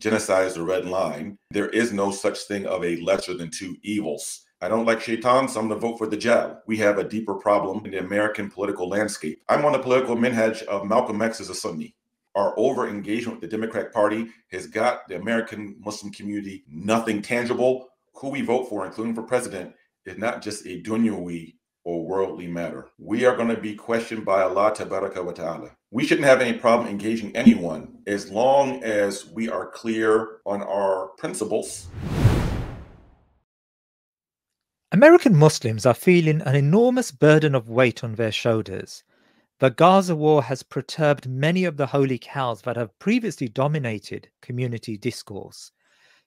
genocide is the red line. There is no such thing of a lesser than two evils. I don't like shaitan, so I'm going to vote for the Dajjal. We have a deeper problem in the American political landscape. I'm on the political minhaj of Malcolm X as a Sunni. Our over-engagement with the Democratic Party has got the American Muslim community nothing tangible. Who we vote for, including for president, is not just a dunyawi or worldly matter. We are going to be questioned by Allah Tabaraka wa Ta'ala. We shouldn't have any problem engaging anyone as long as we are clear on our principles. American Muslims are feeling an enormous burden of weight on their shoulders. The Gaza war has perturbed many of the holy cows that have previously dominated community discourse.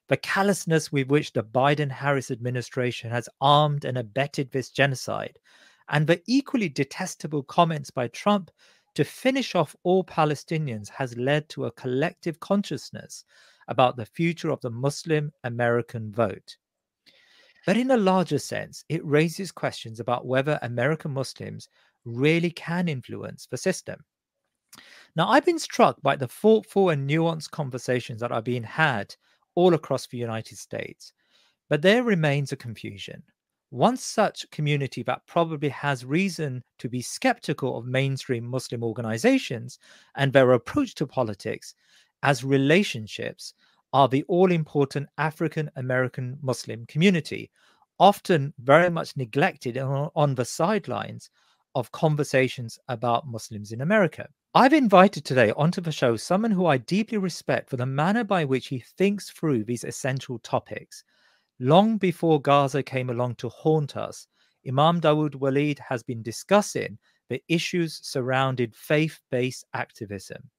The callousness with which the Biden-Harris administration has armed and abetted this genocide, and the equally detestable comments by Trump to finish off all Palestinians has led to a collective consciousness about the future of the Muslim American vote. But in a larger sense, it raises questions about whether American Muslims really can influence the system. Now, I've been struck by the thoughtful and nuanced conversations that are being had all across the United States, but there remains a confusion. One such community that probably has reason to be skeptical of mainstream Muslim organizations and their approach to politics as relationships are the all-important African American Muslim community, often very much neglected on the sidelines of conversations about Muslims in America. I've invited today onto the show someone who I deeply respect for the manner by which he thinks through these essential topics. Long before Gaza came along to haunt us, Imam Dawud Walid has been discussing the issues surrounding faith-based activism.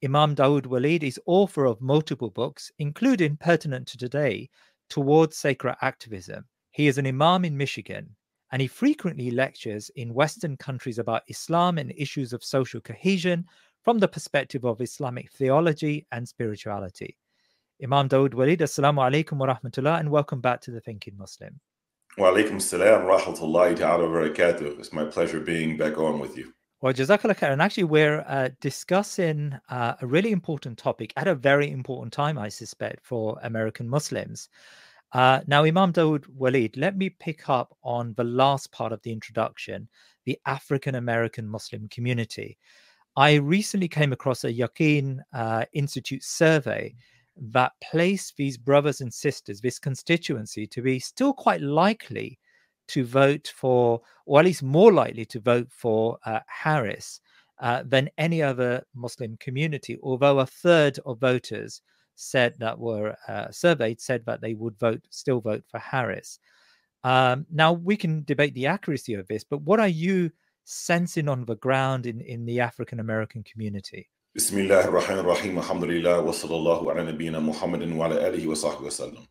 Imam Dawud Walid is author of multiple books, including, pertinent to today, Towards Sacred Activism. He is an imam in Michigan, and he frequently lectures in Western countries about Islam and issues of social cohesion from the perspective of Islamic theology and spirituality. Imam Dawud Walid, assalamu alaikum wa rahmatullah, and welcome back to The Thinking Muslim. Wa alaikum salam wa rahmatullahi ta'ala wa barakatuh. It's my pleasure being back on with you. Well, Jazakallah khair. And actually, we're discussing a really important topic at a very important time, I suspect, for American Muslims. Now, Imam Dawud Walid, let me pick up on the last part of the introduction, the African American Muslim community. I recently came across a Yaqeen Institute survey that placed these brothers and sisters, this constituency, to be still quite likely to vote for, or at least more likely to vote for Harris than any other Muslim community, although a third of voters said that were surveyed said that they would still vote for Harris. Now, we can debate the accuracy of this, but what are you sensing on the ground in the African American community? Bismillah ar-Rahman ar-Rahim, alhamdulillah, wa sallallahu ala nabiyyina Muhammadin wa ala alihi wa sahbihi wa sallam.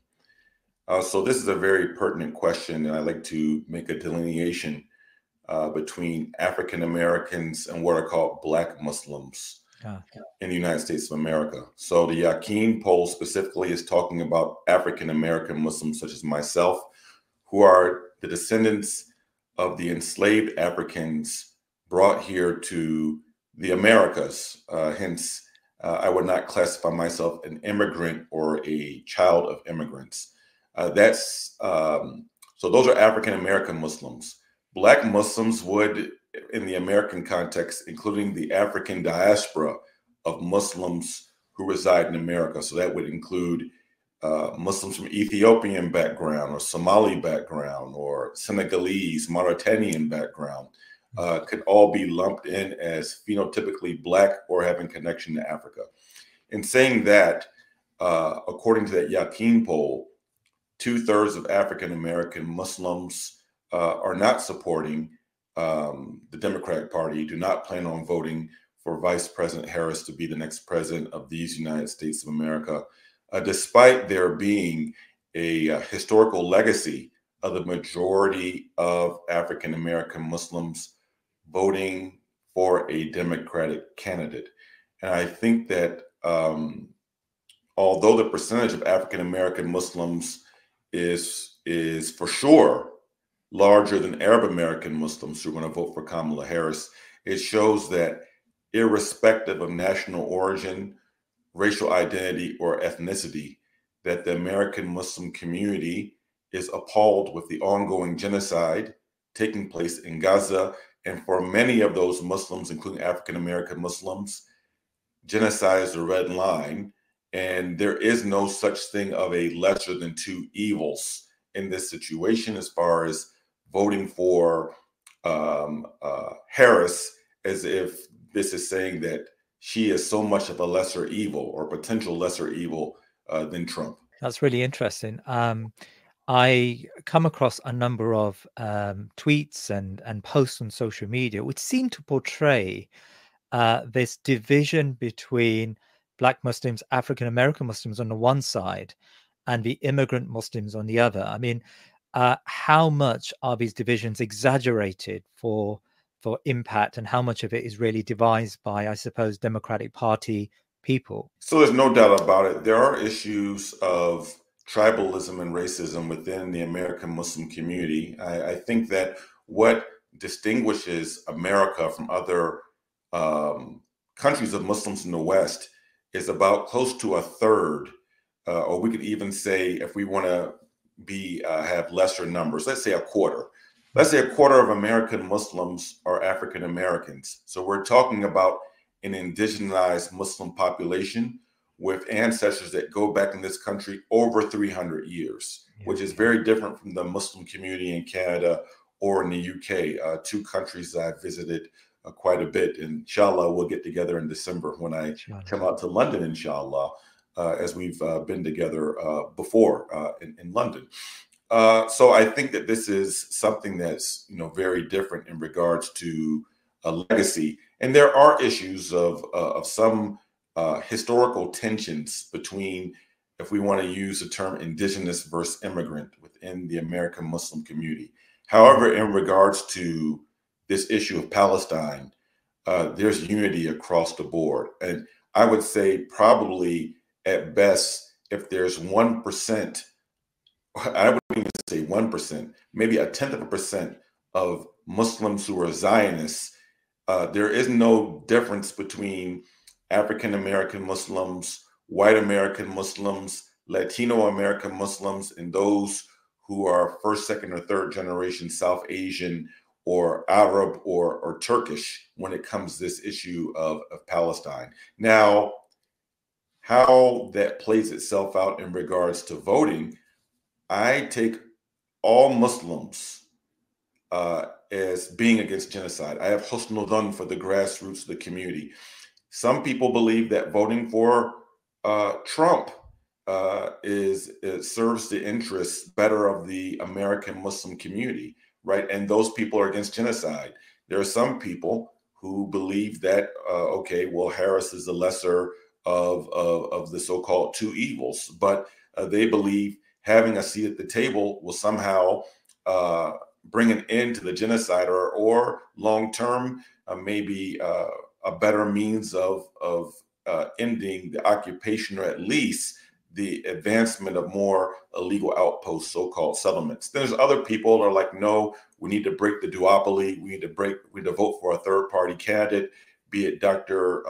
So this is a very pertinent question, and I'd like to make a delineation between African Americans and what are called Black Muslims in the United States of America. So the Yaqeen poll specifically is talking about African American Muslims such as myself, who are the descendants of the enslaved Africans brought here to the Americas. Hence, I would not classify myself an immigrant or a child of immigrants. So those are African American Muslims. Black Muslims would, in the American context, including the African diaspora of Muslims who reside in America. So that would include Muslims from Ethiopian background or Somali background or Senegalese, Mauritanian background, could all be lumped in as phenotypically Black or having connection to Africa. In saying that, according to that Yaqeen poll, 2/3 of African American Muslims are not supporting the Democratic Party, do not plan on voting for Vice President Harris to be the next president of these United States of America, despite there being a historical legacy of the majority of African American Muslims voting for a Democratic candidate. And I think that although the percentage of African American Muslims is for sure larger than Arab American Muslims who are going to vote for Kamala Harris, it shows that irrespective of national origin, racial identity or ethnicity, that the American Muslim community is appalled with the ongoing genocide taking place in Gaza. And for many of those Muslims, including African American Muslims, genocide is a red line. And there is no such thing of a lesser than two evils in this situation, as far as voting for Harris, as if this is saying that she is so much of a lesser evil or potential lesser evil than Trump. That's really interesting. I come across a number of tweets and posts on social media which seem to portray this division between Black Muslims, African American Muslims on the one side, and the immigrant Muslims on the other. I mean, how much are these divisions exaggerated for impact, and how much of it is really devised by, I suppose, Democratic Party people? So there's no doubt about it. There are issues of tribalism and racism within the American Muslim community. I think that what distinguishes America from other countries of Muslims in the West is about close to a third, or we could even say, if we want to have lesser numbers, let's say a quarter. Let's say a quarter of American Muslims are African Americans. So we're talking about an indigenized Muslim population with ancestors that go back in this country over 300 years, which is very different from the Muslim community in Canada or in the UK, two countries that I visited quite a bit. And inshallah, we'll get together in December when I come out to London, inshallah, as we've been together before in London. So I think that this is something that's, very different in regards to a legacy. And there are issues of some historical tensions between, if we want to use the term indigenous versus immigrant within the American Muslim community. However, in regards to this issue of Palestine, there's unity across the board. And I would say probably at best, if there's 1%, I wouldn't even say 1%, maybe 0.1% of Muslims who are Zionists, there is no difference between African American Muslims, white American Muslims, Latino American Muslims, and those who are first, second, or third generation South Asian or Arab or Turkish when it comes to this issue of Palestine. Now, how that plays itself out in regards to voting, I take all Muslims as being against genocide. I have husnul dhan for the grassroots of the community. Some people believe that voting for Trump serves the interests better of the American Muslim community, right? And those people are against genocide. There are some people who believe that, okay, well, Harris is the lesser of the so-called two evils, but they believe having a seat at the table will somehow bring an end to the genocide, or long-term, maybe a better means of ending the occupation, or at least the advancement of more illegal outposts, so-called settlements. There's other people that are like, no, we need to break the duopoly. We need to vote for a third-party candidate, be it Dr.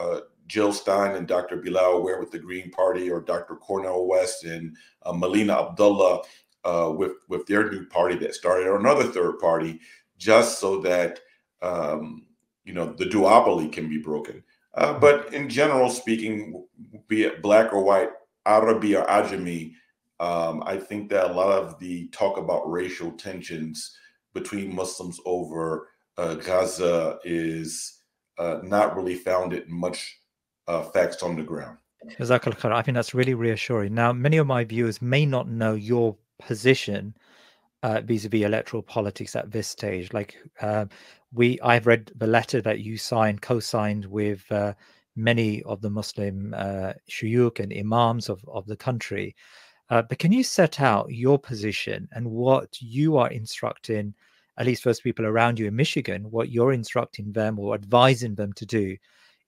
Jill Stein and Dr. Bilal Ware with the Green Party, or Dr. Cornel West and Melina Abdullah with their new party that started, or another third party, just so that the duopoly can be broken. But in general speaking, be it black or white, Arabi or Ajami, I think that a lot of the talk about racial tensions between Muslims over Gaza is not really founded in much facts on the ground. Jazakallah khair. I think that's really reassuring. Now, many of my viewers may not know your position vis-a-vis electoral politics at this stage. Like I've read the letter that you co-signed with many of the Muslim shuyukh and imams of the country. But can you set out your position and what you are instructing, at least those people around you in Michigan, what you're instructing them or advising them to do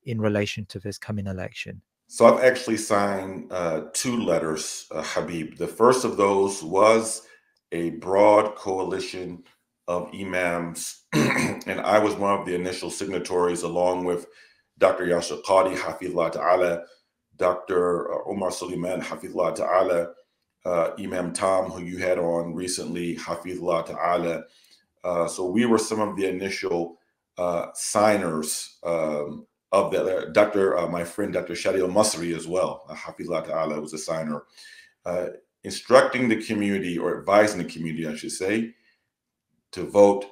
in relation to this coming election? So I've actually signed 2 letters, Habib. The first of those was a broad coalition of imams, and I was one of the initial signatories, along with Dr. Yasir Qadi, Hafizullah Ta'ala, Dr. Omar Suleiman, Hafidullah Ta'ala, Imam Tom, who you had on recently, Hafidullah Ta'ala. So we were some of the initial signers of that. My friend, Dr. Shadi al-Masri as well, Hafidullah Ta'ala, was a signer, instructing the community, or advising the community, I should say, to vote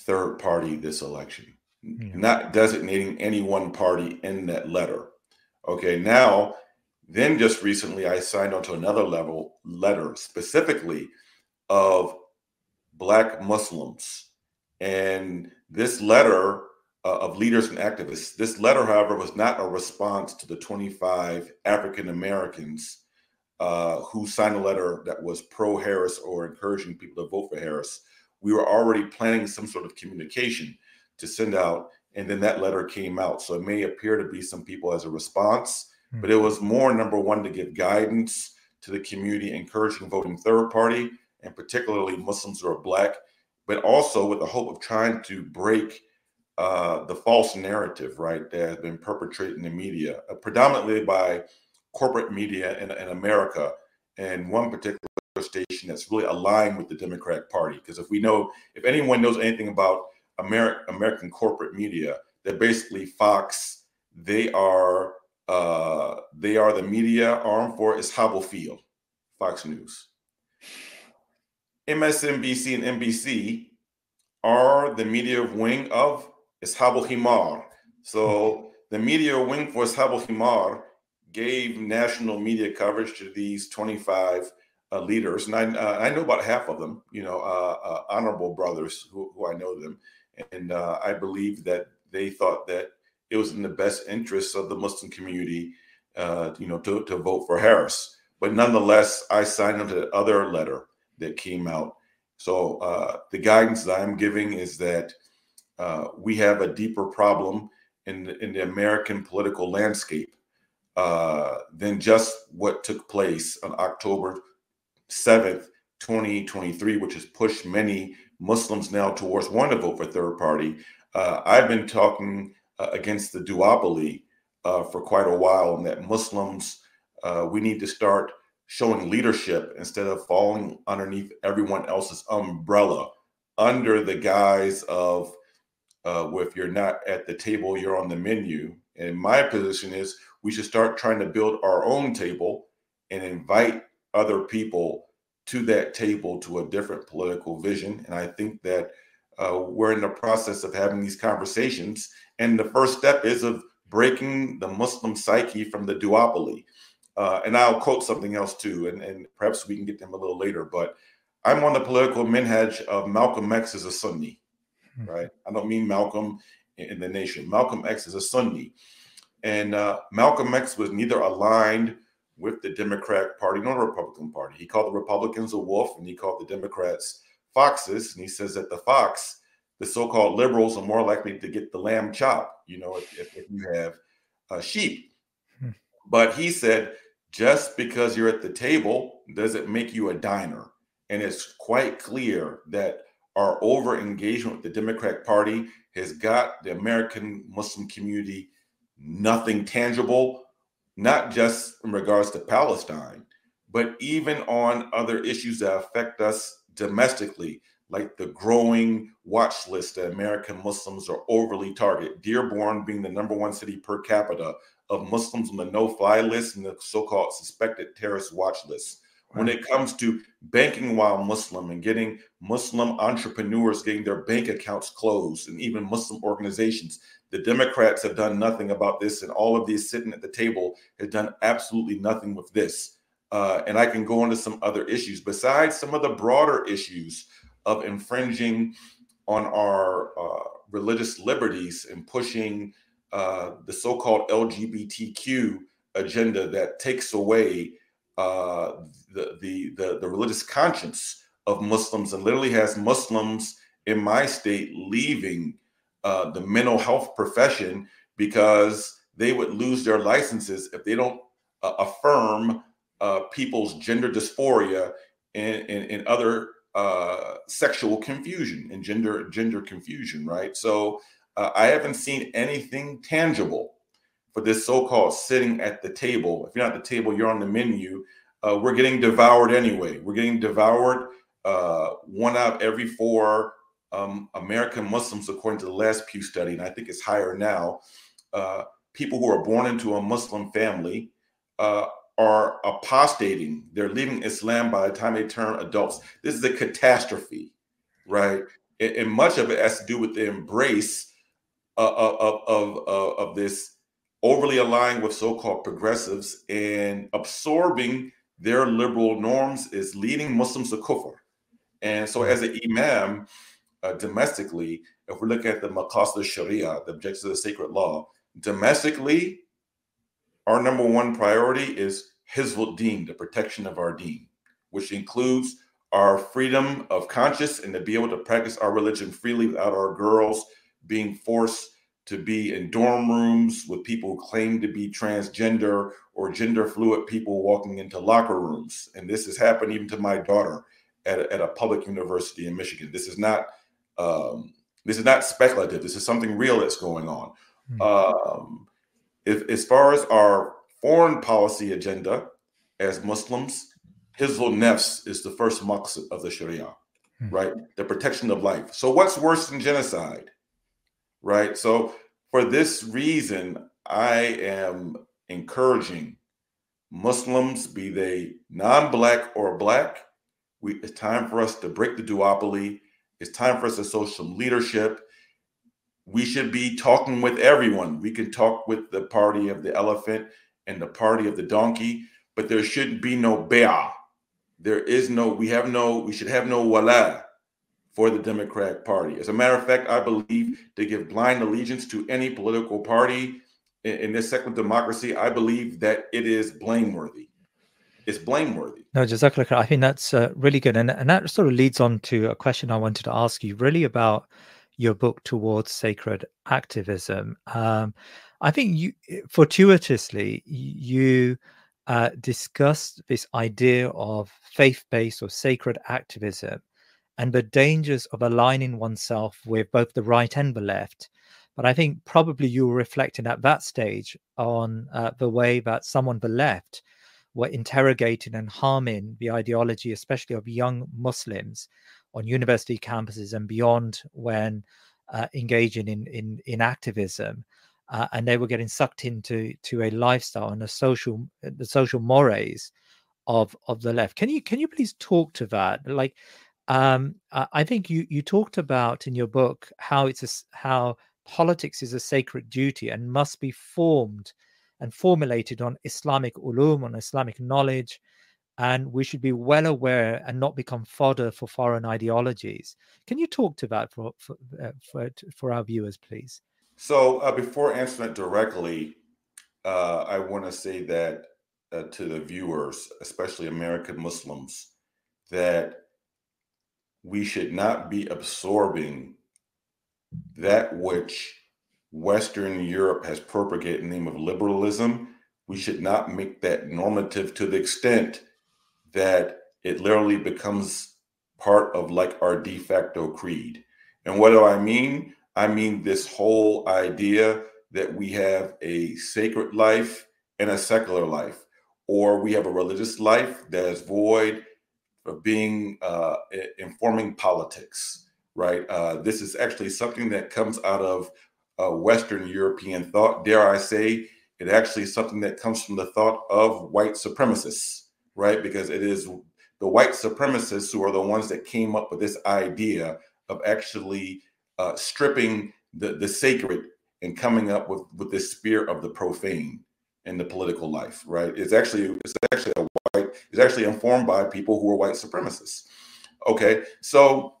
third party this election, not designating any one party in that letter. Okay, now, then just recently I signed onto another letter specifically of Black Muslims. And this letter of leaders and activists, this letter, however, was not a response to the 25 African Americans who signed a letter that was pro-Harris or encouraging people to vote for Harris. We were already planning some sort of communication to send out, and then that letter came out. So it may appear to be some people as a response, but it was more, number one, to give guidance to the community, encouraging voting third party, and particularly Muslims who are Black, but also with the hope of trying to break the false narrative, right, that has been perpetrated in the media, predominantly by corporate media in America, and one particular station that's really aligned with the Democratic Party. Because if anyone knows anything about American corporate media, they're basically Fox. They are the media arm for Ishab Field, Fox News. MSNBC and NBC are the media wing of Ishab Himar. So the media wing for Ishab Himar gave national media coverage to these 25 leaders, and I know about half of them, honorable brothers who I know them, and I believe that they thought that it was in the best interests of the Muslim community, to vote for Harris. But nonetheless, I signed onto the other letter that came out. So the guidance that I'm giving is that we have a deeper problem in the American political landscape than just what took place on October 7th, 2023, which has pushed many Muslims now towards wanting to vote for third party. I've been talking against the duopoly for quite a while, and that Muslims, we need to start showing leadership instead of falling underneath everyone else's umbrella under the guise of, well, if you're not at the table, you're on the menu. And my position is we should start trying to build our own table and invite other people to that table to a different political vision. And I think that we're in the process of having these conversations. And the first step is of breaking the Muslim psyche from the duopoly. And I'll quote something else too, and perhaps we can get them a little later, but I'm on the political minhaj of Malcolm X is a Sunni, right? I don't mean Malcolm in the nation. Malcolm X is a Sunni. And Malcolm X was neither aligned with the Democratic Party nor the Republican Party. He called the Republicans a wolf, and he called the Democrats foxes. And he says that the so-called liberals, are more likely to get the lamb chop, if you have sheep. But he said, just because you're at the table doesn't make you a diner. And it's quite clear that our over-engagement with the Democratic Party has got the American Muslim community nothing tangible, not just in regards to Palestine, but even on other issues that affect us domestically, like the growing watch list that American Muslims are overly targeted. Dearborn being the #1 city per capita of Muslims on the no-fly list and the so-called suspected terrorist watch list. When it comes to banking while Muslim and getting Muslim entrepreneurs getting their bank accounts closed, and even Muslim organizations, the Democrats have done nothing about this, and all of these sitting at the table have done absolutely nothing with this. And I can go into some other issues besides some of the broader issues of infringing on our religious liberties and pushing the so-called LGBTQ agenda that takes away the religious conscience of Muslims, and literally has Muslims in my state leaving the mental health profession because they would lose their licenses if they don't affirm people's gender dysphoria and other sexual confusion and gender confusion, right? So I haven't seen anything tangible for this so-called sitting at the table. If you're not at the table, you're on the menu. We're getting devoured anyway. We're getting devoured. 1 out of every 4 American Muslims, according to the last Pew study, and I think it's higher now, people who are born into a Muslim family are apostating. They're leaving Islam by the time they turn adults. This is a catastrophe, right? And much of it has to do with the embrace of this overly aligned with so-called progressives and absorbing their liberal norms is leading Muslims to kufr. And so as an imam, domestically, if we look at the maqasid al-sharia, the objectives of the sacred law, domestically, our number 1 priority is hizbut deen, the protection of our deen, which includes our freedom of conscience and to be able to practice our religion freely without our girls being forced to be in dorm rooms with people who claim to be transgender or gender fluid people walking into locker rooms. And this has happened even to my daughter at a public university in Michigan. This is not speculative. This is something real that's going on. As far as our foreign policy agenda as Muslims, Hizbul Nafs is the first maqsad of the Sharia, right? The protection of life. So what's worse than genocide, right? So for this reason, I am encouraging Muslims, be they non-Black or Black, it's time for us to break the duopoly. It's time for us to show some leadership. We should be talking with everyone. We can talk with the party of the elephant and the party of the donkey, but there shouldn't be no bay'ah. We should have no wala for the Democratic Party. As a matter of fact, I believe to give blind allegiance to any political party in this secular democracy, I believe that it is blameworthy. It's blameworthy. No, Jazakallah khair. I think that's really good. And that sort of leads on to a question I wanted to ask you, really about your book, Towards Sacred Activism. I think you, fortuitously, you discussed this idea of faith-based or sacred activism and the dangers of aligning oneself with both the right and the left. But I think probably you were reflecting at that stage on the way that some on the left were interrogating and harming the ideology, especially of young Muslims on university campuses and beyond, when engaging in activism, and they were getting sucked into a lifestyle and the social mores of the left. Can you please talk to that? Like, I think you talked about in your book how how politics is a sacred duty and must be formed and formulated on Islamic ulum, on Islamic knowledge, and we should be well aware and not become fodder for foreign ideologies. Can you talk to that for our viewers, please? So before answering it directly, I want to say that to the viewers, especially American Muslims, that we should not be absorbing that which Western Europe has propagated in the name of liberalism. We should not make that normative to the extent that it literally becomes part of like our de facto creed. And what do I mean? I mean this whole idea that we have a sacred life and a secular life, or we have a religious life that is void of being informing politics, right? This is actually something that comes out of Western European thought. Dare I say, it actually is something that comes from the thought of white supremacists, right? Because it is the white supremacists who are the ones that came up with this idea of actually stripping the sacred and coming up with this spear of the profane in the political life, right? It's actually informed by people who are white supremacists. Okay, so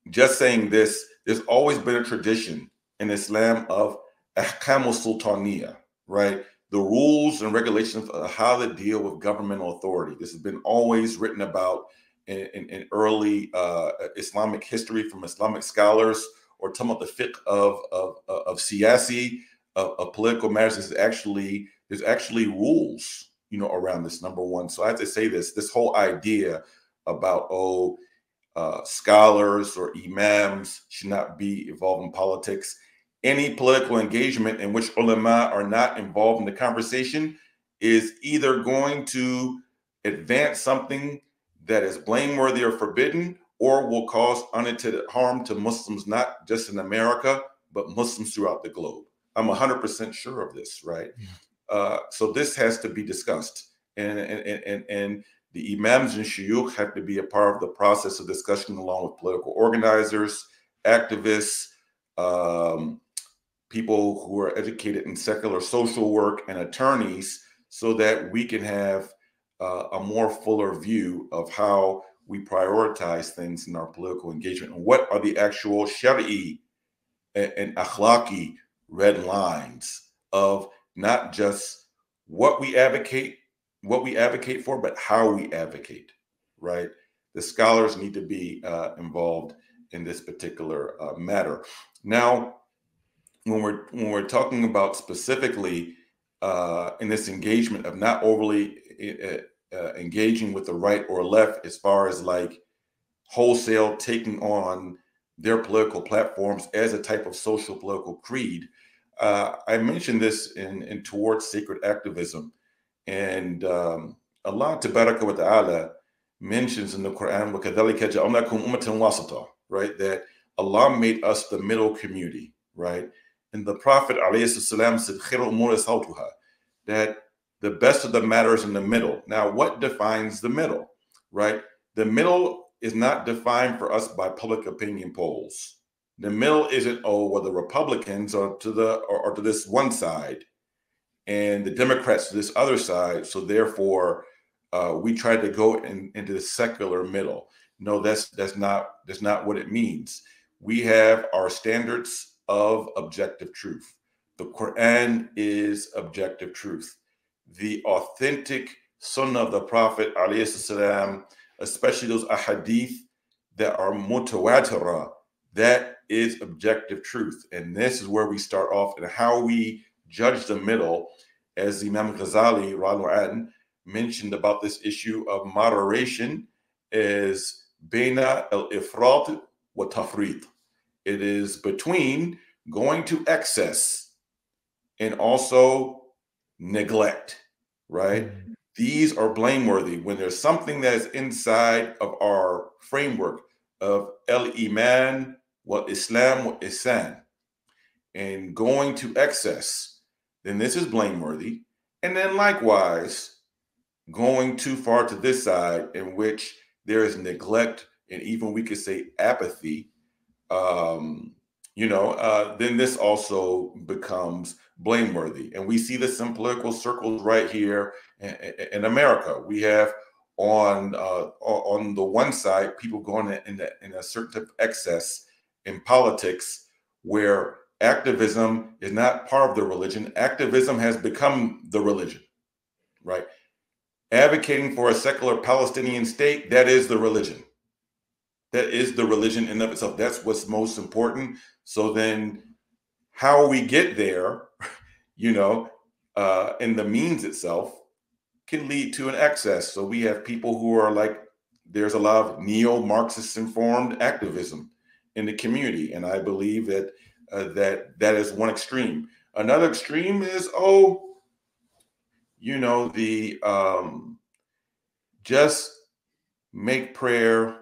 just saying this, there's always been a tradition in Islam of ahkam al-sultaniyya, right? The rules and regulations of how to deal with governmental authority. This has been always written about in early Islamic history from Islamic scholars, or talking about the fiqh of siyasi, of political matters. There's actually rules, around this, number one. So I have to say this whole idea about, scholars or imams should not be involved in politics. any political engagement in which ulama are not involved in the conversation is either going to advance something that is blameworthy or forbidden, or will cause unintended harm to Muslims, not just in America, but Muslims throughout the globe. I'm 100% sure of this, right? So this has to be discussed. And the imams and shuyukh have to be a part of the process of discussion, along with political organizers, activists, people who are educated in secular social work, and attorneys, so that we can have a more fuller view of how we prioritize things in our political engagement, and what are the actual shari'i and akhlaqi red lines of not just what we advocate for, but how we advocate, right? The scholars need to be involved in this particular matter. Now, when we're talking about specifically in this engagement of not overly engaging with the right or left, as far as like wholesale taking on their political platforms as a type of social political creed, I mentioned this in Towards Sacred Activism, and Allah Tabaraka wa Ta'ala mentions in the Quran, وَكَذَلِكَ جَعَلْنَاكُمْ أُمَّةً وَاسَطًا, right? That Allah made us the middle community, right? And the Prophet ﷺ said, خِيرُ الْأُمُورِ أَوْسَطُهَا, that the best of the matter is in the middle. Now, what defines the middle, right? The middle is not defined for us by public opinion polls. The middle isn't, oh, well, the Republicans are to this one side and the Democrats to this other side, so therefore we try to go into the secular middle. No, that's not what it means. We have our standards of objective truth. The Quran is objective truth. The authentic Sunnah of the Prophet ﷺ, especially those ahadith that are mutawatira, that is objective truth. And this is where we start off, and how we judge the middle, as Imam Ghazali Rahimahullah mentioned about this issue of moderation, is baina al-ifrat wa tafrit. It is between going to excess and also neglect, right? These are blameworthy when there's something that is inside of our framework of al-iman wa islam wa ihsan, and going to excess, then this is blameworthy. And then likewise, going too far to this side, in which there is neglect, and even we could say apathy, then this also becomes blameworthy. And we see this in political circles right here in America. We have on the one side people going in a certain type of excess in politics, where activism is not part of the religion. Activism has become the religion, right? Advocating for a secular Palestinian state, that is the religion. That is the religion in and of itself. That's what's most important. So then how we get there, in the means itself, can lead to an excess. So we have people who are like, there's a lot of neo-Marxist informed activism in the community. And I believe that that is one extreme. Another extreme is, just make prayer.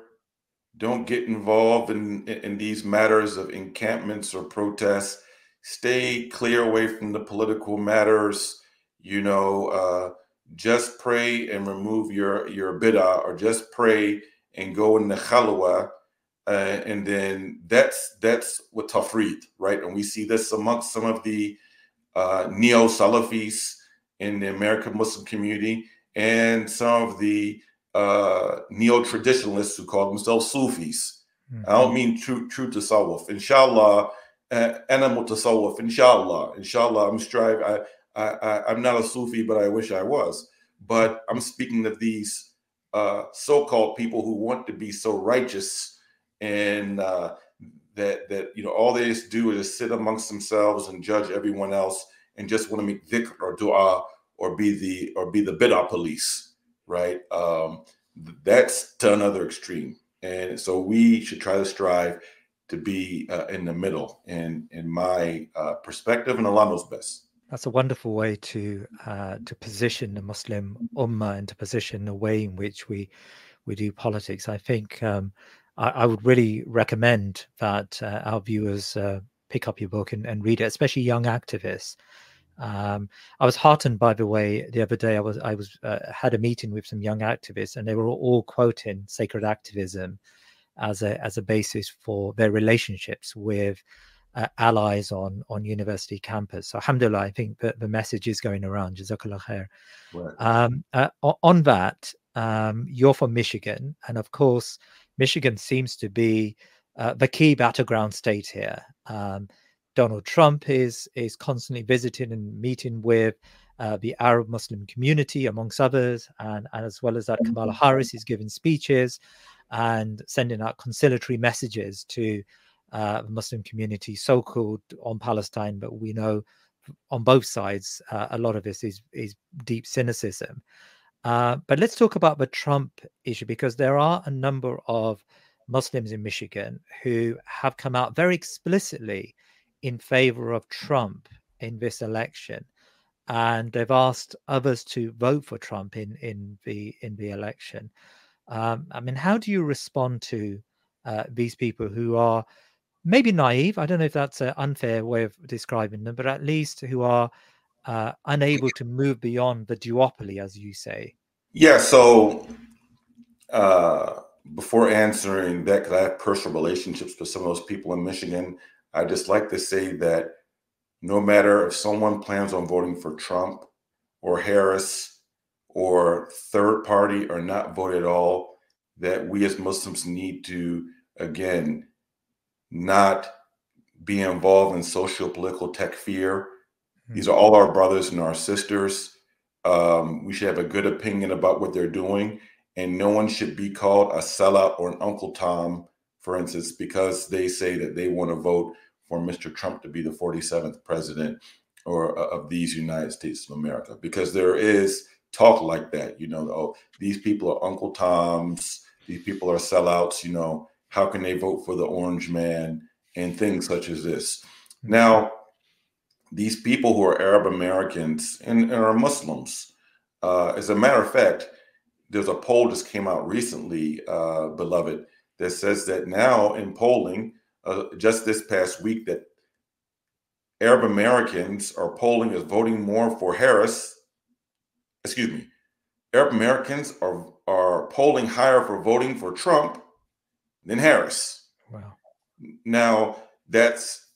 Don't get involved in these matters of encampments or protests. Stay clear away from the political matters. Just pray and remove your bid'ah, or just pray and go in the khalwa. And then that's what tafrit, right? And we see this amongst some of the neo-Salafis in the American Muslim community, and some of the neo-traditionalists who call themselves Sufis. I don't mean true tasawwuf. Inshallah, ana mutasawwuf. Inshallah, I'm not a Sufi, but I wish I was. But I'm speaking of these so-called people who want to be so righteous, and that all they just do is sit amongst themselves and judge everyone else, and just want to make dhikr or dua, or be the bid'ah police, right? That's to another extreme. And so we should try to strive to be in the middle, in my perspective, and Allah knows best. That's a wonderful way to position the Muslim Ummah and to position the way in which we do politics. I think I would really recommend that our viewers pick up your book and read it, especially young activists. I was heartened, by the way, the other day I was had a meeting with some young activists, and they were all quoting sacred activism as a basis for their relationships with allies on university campus. So alhamdulillah, I think that the message is going around. Jazakallah khair. Right. On that, you're from Michigan, and of course, Michigan seems to be the key battleground state here. Donald Trump is constantly visiting and meeting with the Arab Muslim community, amongst others, and as well as that, Kamala Harris is giving speeches and sending out conciliatory messages to the Muslim community, so-called on Palestine, but we know on both sides a lot of this is deep cynicism. But let's talk about the Trump issue, because there are a number of Muslims in Michigan who have come out very explicitly in favor of Trump in this election, and they've asked others to vote for Trump in the election. I mean, how do you respond to these people who are maybe naive? I don't know if that's an unfair way of describing them, but at least who are unable to move beyond the duopoly, as you say. Yeah. So before answering that, because I have personal relationships with some of those people in Michigan, I just like to say that no matter if someone plans on voting for Trump or Harris or third party or not vote at all, that we as Muslims need to, again, not be involved in social political takfir. These are all our brothers and our sisters. We should have a good opinion about what they're doing, and no one should be called a sellout or an Uncle Tom, for instance, because they say that they want to vote for Mr. Trump to be the 47th president of these United States of America, because there is talk like that, oh, these people are Uncle Toms, these people are sellouts, how can they vote for the orange man, and things such as this. Now, these people who are Arab Americans and are Muslims, as a matter of fact, there's a poll just came out recently, beloved, that says that now in polling, just this past week, that Arab Americans are polling as voting more for Harris. Excuse me. Arab Americans are polling higher for voting for Trump than Harris. Wow. Now that's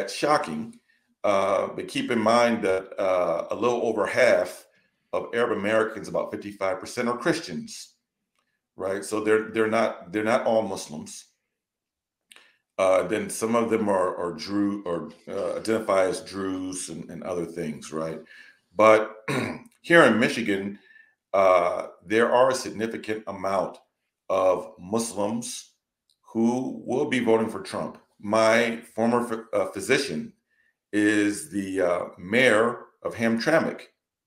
shocking. But keep in mind that a little over half of Arab Americans, about 55%, are Christians, right? So they're not all Muslims. Then some of them are Druze or identify as Druze and other things, right? But here in Michigan, there are a significant amount of Muslims who will be voting for Trump. My former physician is the mayor of Hamtramck,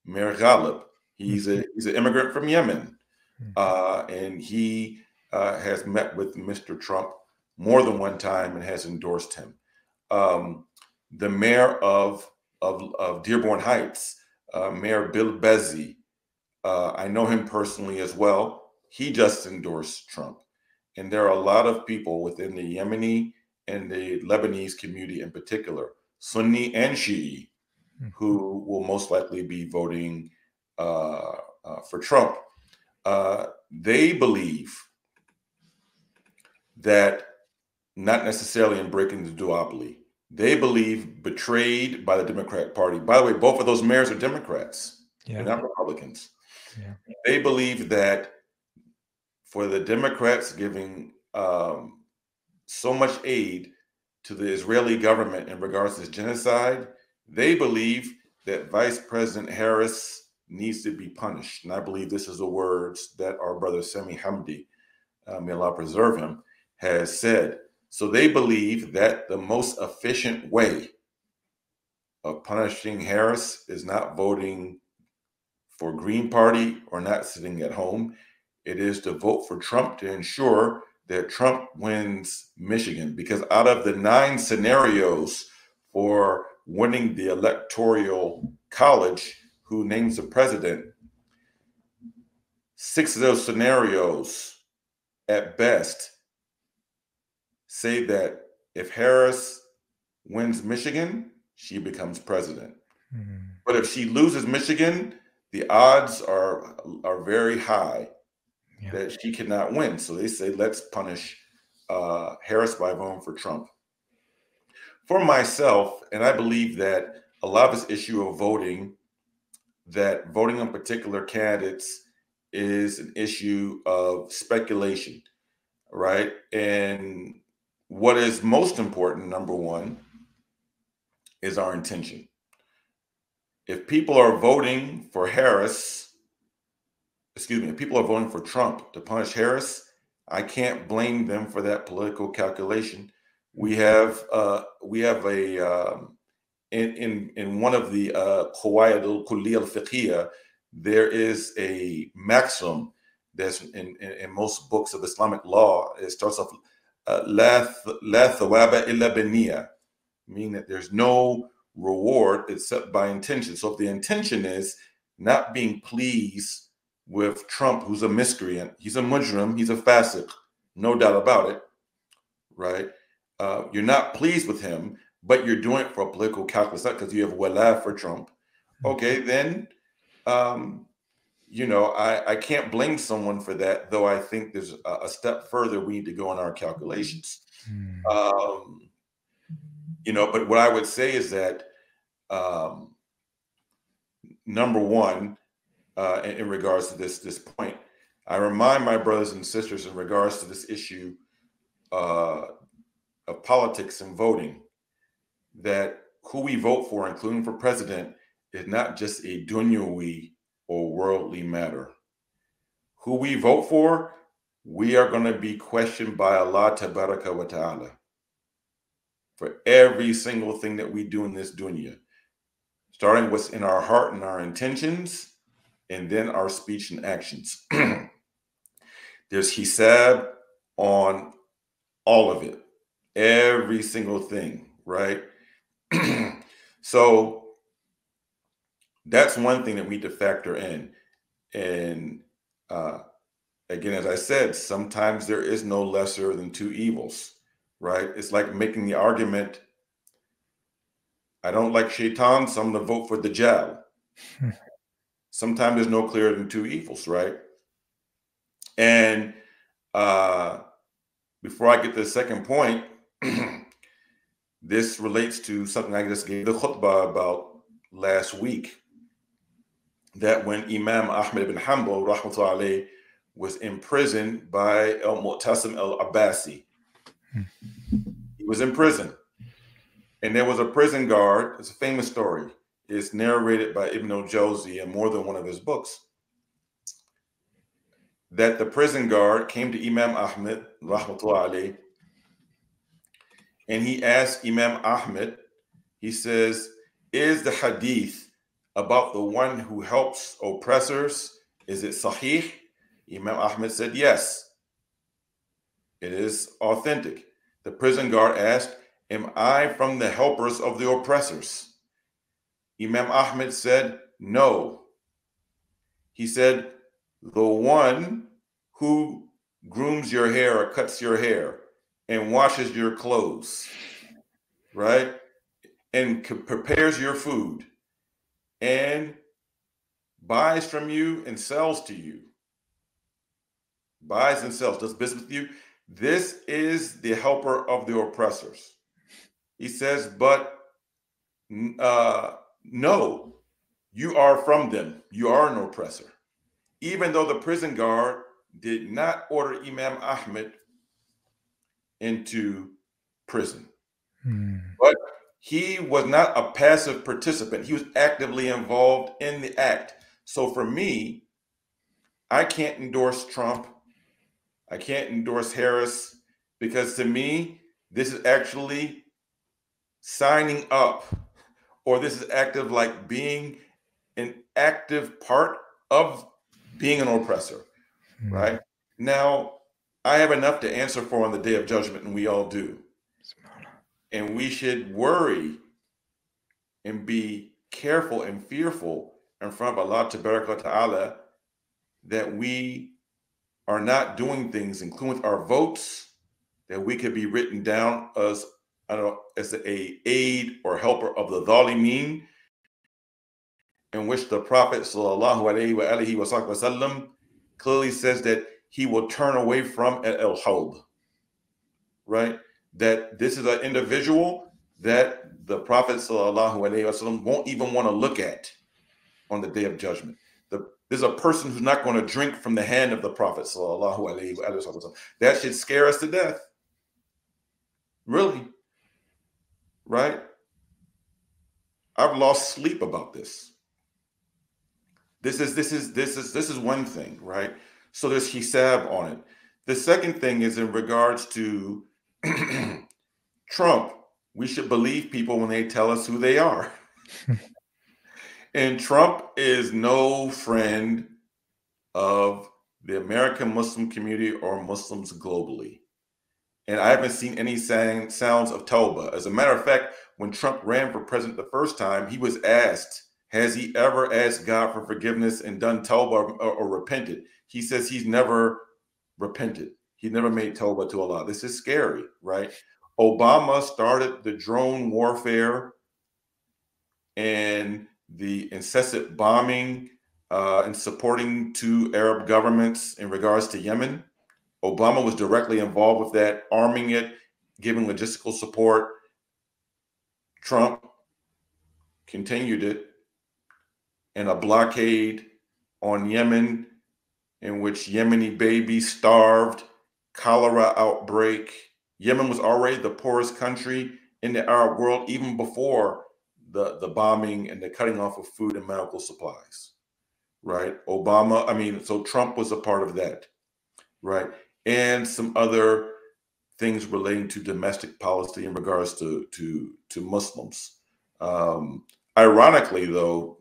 Mayor Ghalib. He's an immigrant from Yemen, and he has met with Mr. Trump more than one time and has endorsed him. The mayor of Dearborn Heights, Mayor Bill Bezzi, I know him personally as well. He just endorsed Trump. And there are a lot of people within the Yemeni and the Lebanese community in particular, Sunni and Shi'i, who will most likely be voting for Trump. They believe that not necessarily in breaking the duopoly. They believe betrayed by the Democrat Party. By the way, both of those mayors are Democrats. Yeah. They're not Republicans. Yeah. They believe that for the Democrats giving so much aid to the Israeli government in regards to this genocide, they believe that Vice President Harris needs to be punished. And I believe this is the words that our brother Sami Hamdi, may Allah preserve him, has said. So they believe that the most efficient way of punishing Harris is not voting for Green Party or not sitting at home. It is to vote for Trump to ensure that Trump wins Michigan, because out of the 9 scenarios for winning the electoral college, who names the president, 6 of those scenarios at best say that if Harris wins Michigan, she becomes president. But if she loses Michigan, the odds are very high that she cannot win. So they say, let's punish Harris by voting for Trump. For myself, and I believe that a lot of this issue of voting, that voting on particular candidates is an issue of speculation, right? And what is most important, number one, is our intention. If people are voting for if people are voting for Trump to punish Harris, I can't blame them for that political calculation. We have a in one of the Qawaid al-Kulliyya al-Fiqhiyya, there is a maxim that's in most books of Islamic law. It starts off la thawaba illa binniya, meaning that there's no reward except by intention. So if the intention is not being pleased with Trump, who's a miscreant, he's a mujrim, he's a fasiq, no doubt about it, right? You're not pleased with him, but you're doing it for a political calculus, not because you have wala for Trump. Okay, then, I can't blame someone for that, though I think there's a step further we need to go in our calculations. But what I would say is that, number one, in regards to this point, I remind my brothers and sisters in regards to this issue of politics and voting, that who we vote for, including for president, is not just a dunyawi or worldly matter. Who we vote for, we are going to be questioned by Allah tabaraka wa ta'ala for every single thing that we do in this dunya, starting what's in our heart and our intentions, and then our speech and actions. There's hisab on all of it, every single thing, right? So that's one thing that we need to factor in. And again, as I said, sometimes there is no lesser than 2 evils, right? It's like making the argument, I don't like shaitan, so I'm going to vote for Dajjal. Sometimes there's no clearer than 2 evils, right? And before I get to the second point, this relates to something I just gave the khutbah about last week, that when Imam Ahmed ibn Hanbal, rahmatullahi alayh, was imprisoned by al-Mu'tasim al-Abbasi. He was in prison. And there was a prison guard. It's a famous story. It's narrated by Ibn al-Jawzi in more than one of his books, that the prison guard came to Imam Ahmed, rahmatullahi alayh, and he asked Imam Ahmed, he says, is the hadith about the one who helps oppressors, is it sahih? Imam Ahmed said, yes, it is authentic. The prison guard asked, am I from the helpers of the oppressors? Imam Ahmed said, no. He said, the one who grooms your hair or cuts your hair and washes your clothes, right? And prepares your food and buys from you and sells to you. Buys and sells, does business with you. This is the helper of the oppressors. He says, but no, you are from them. You are an oppressor. Even though the prison guard did not order Imam Ahmed into prison. But he was not a passive participant. He was actively involved in the act. So for me, I can't endorse Trump. I can't endorse Harris, because to me, this is actually signing up, or this is active, like being an active part of being an oppressor, right? Now, I have enough to answer for on the day of judgment, and we all do. And we should worry and be careful and fearful in front of Allah Ta'ala that we are not doing things, including with our votes, that we could be written down as, I don't know, as a aid or helper of the Dhalimeen, in which the Prophet sallallahu alaihi wasallam clearly says that he will turn away from al-hawd, right? That this is an individual that the Prophet sallallahu alaihi wasallam won't even want to look at on the day of judgment. There's a person who's not going to drink from the hand of the Prophet sallallahu alaihi wasallam. That should scare us to death. Really, right? I've lost sleep about this. This is one thing, right? So there's hisab on it. The second thing is in regards to Trump. We should believe people when they tell us who they are. And Trump is no friend of the American Muslim community or Muslims globally. And I haven't seen any sounds of Tawbah. As a matter of fact, when Trump ran for president the first time, he was asked, has he ever asked God for forgiveness and done Tawbah or repented? He says he's never repented. He never made Tawbah to Allah. This is scary, right? Obama started the drone warfare and the incessant bombing and supporting two Arab governments in regards to Yemen. Obama was directly involved with that, arming it, giving logistical support. Trump continued it, and a blockade on Yemen in which Yemeni babies starved, cholera outbreak. Yemen was already the poorest country in the Arab world even before the bombing and the cutting off of food and medical supplies, right? So Trump was a part of that, right? And some other things relating to domestic policy in regards to Muslims. Ironically, though,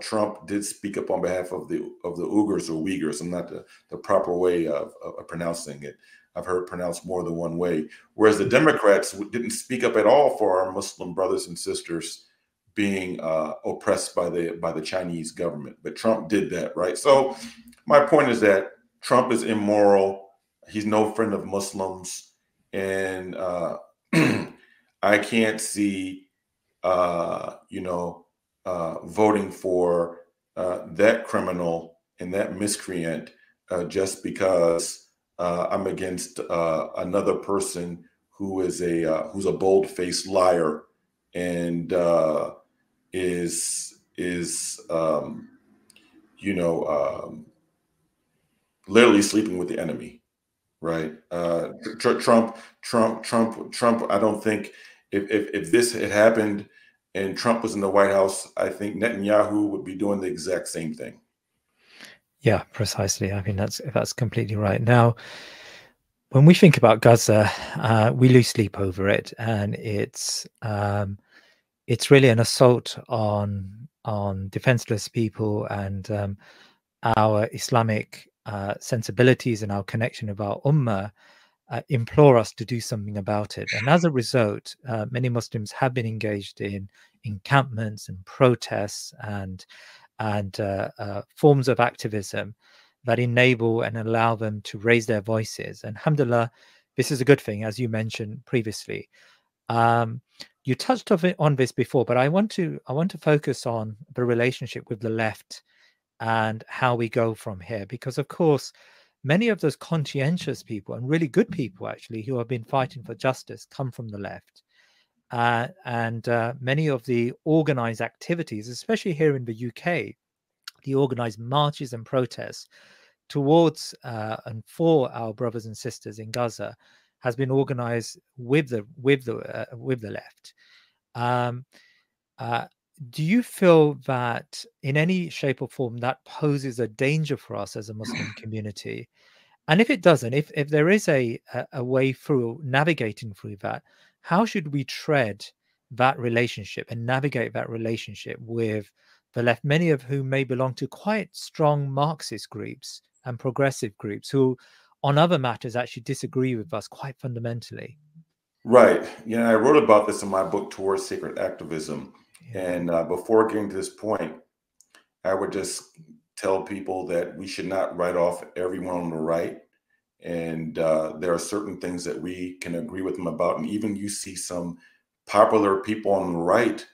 Trump did speak up on behalf of the Uyghurs or Uyghurs. I'm not the proper way of pronouncing it. I've heard it pronounced more than one way. Whereas the Democrats didn't speak up at all for our Muslim brothers and sisters being oppressed by the Chinese government. But Trump did that, right? So my point is that Trump is immoral. He's no friend of Muslims. And I can't see, voting for that criminal and that miscreant just because I'm against another person who is who's a bold-faced liar and literally sleeping with the enemy, right? Trump. I don't think if this had happened and Trump was in the White House, I think Netanyahu would be doing the exact same thing. Yeah, precisely. I mean, that's completely right. Now, when we think about Gaza, we lose sleep over it, and it's really an assault on defenseless people and our Islamic sensibilities and our connection of our ummah implore us to do something about it. And as a result, many Muslims have been engaged in encampments and protests and forms of activism that enable and allow them to raise their voices. And alhamdulillah, this is a good thing, as you mentioned previously. You touched on this before, but I want to focus on the relationship with the left and how we go from here, because of course many of those conscientious people and really good people actually who have been fighting for justice come from the left, and many of the organized activities, especially here in the UK, the organized marches and protests towards and for our brothers and sisters in Gaza has been organized with the left. Do you feel that in any shape or form that poses a danger for us as a Muslim community? And if it doesn't, if there is a way through navigating through that, how should we tread that relationship and navigate that relationship with the left, many of whom may belong to quite strong Marxist groups and progressive groups who on other matters actually disagree with us quite fundamentally. Right. Yeah, I wrote about this in my book, Towards Sacred Activism. Yeah. And before getting to this point, I would just tell people that we should not write off everyone on the right. And there are certain things that we can agree with them about. And even you see some popular people on the right,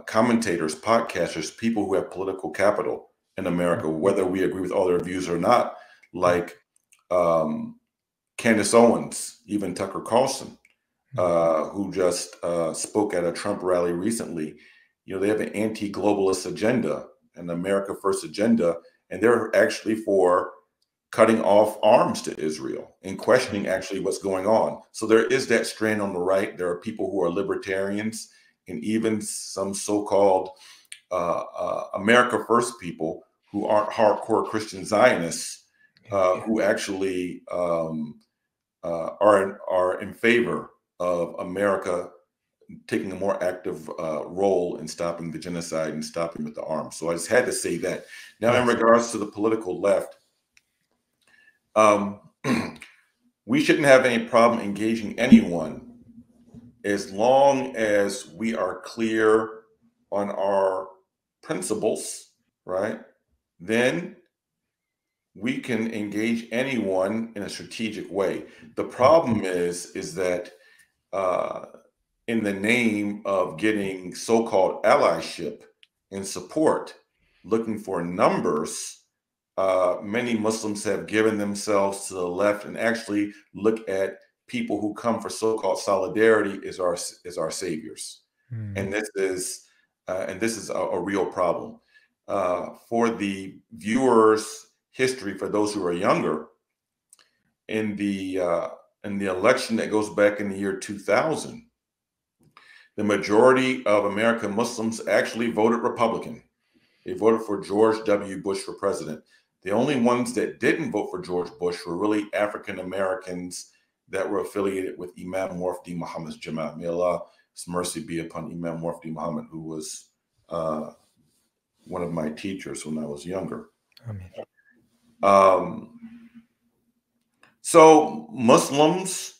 commentators, podcasters, people who have political capital in America, whether we agree with all their views or not, like Candace Owens, even Tucker Carlson, who just spoke at a Trump rally recently. You know, they have an anti-globalist agenda, an America First agenda, and they're actually for cutting off arms to Israel and questioning actually what's going on. So there is that strain on the right. There are people who are libertarians and even some so-called America First people who aren't hardcore Christian Zionists, who actually are in favor of America taking a more active role in stopping the genocide and stopping with the arms. So I just had to say that. Now, in regards to the political left, we shouldn't have any problem engaging anyone as long as we are clear on our principles, right? Then we can engage anyone in a strategic way. The problem is that in the name of getting so-called allyship and support, looking for numbers, many Muslims have given themselves to the left and actually look at people who come for so-called solidarity as our saviors. And this is a real problem. For the viewers' history, for those who are younger, in the election that goes back in the year 2000, the majority of American Muslims actually voted Republican. They voted for George W. Bush for president. The only ones that didn't vote for George Bush were really African Americans that were affiliated with Imam Mufti Muhammad's Jamaat. May Allah's mercy be upon Imam Mufti Muhammad, who was one of my teachers when I was younger. So Muslims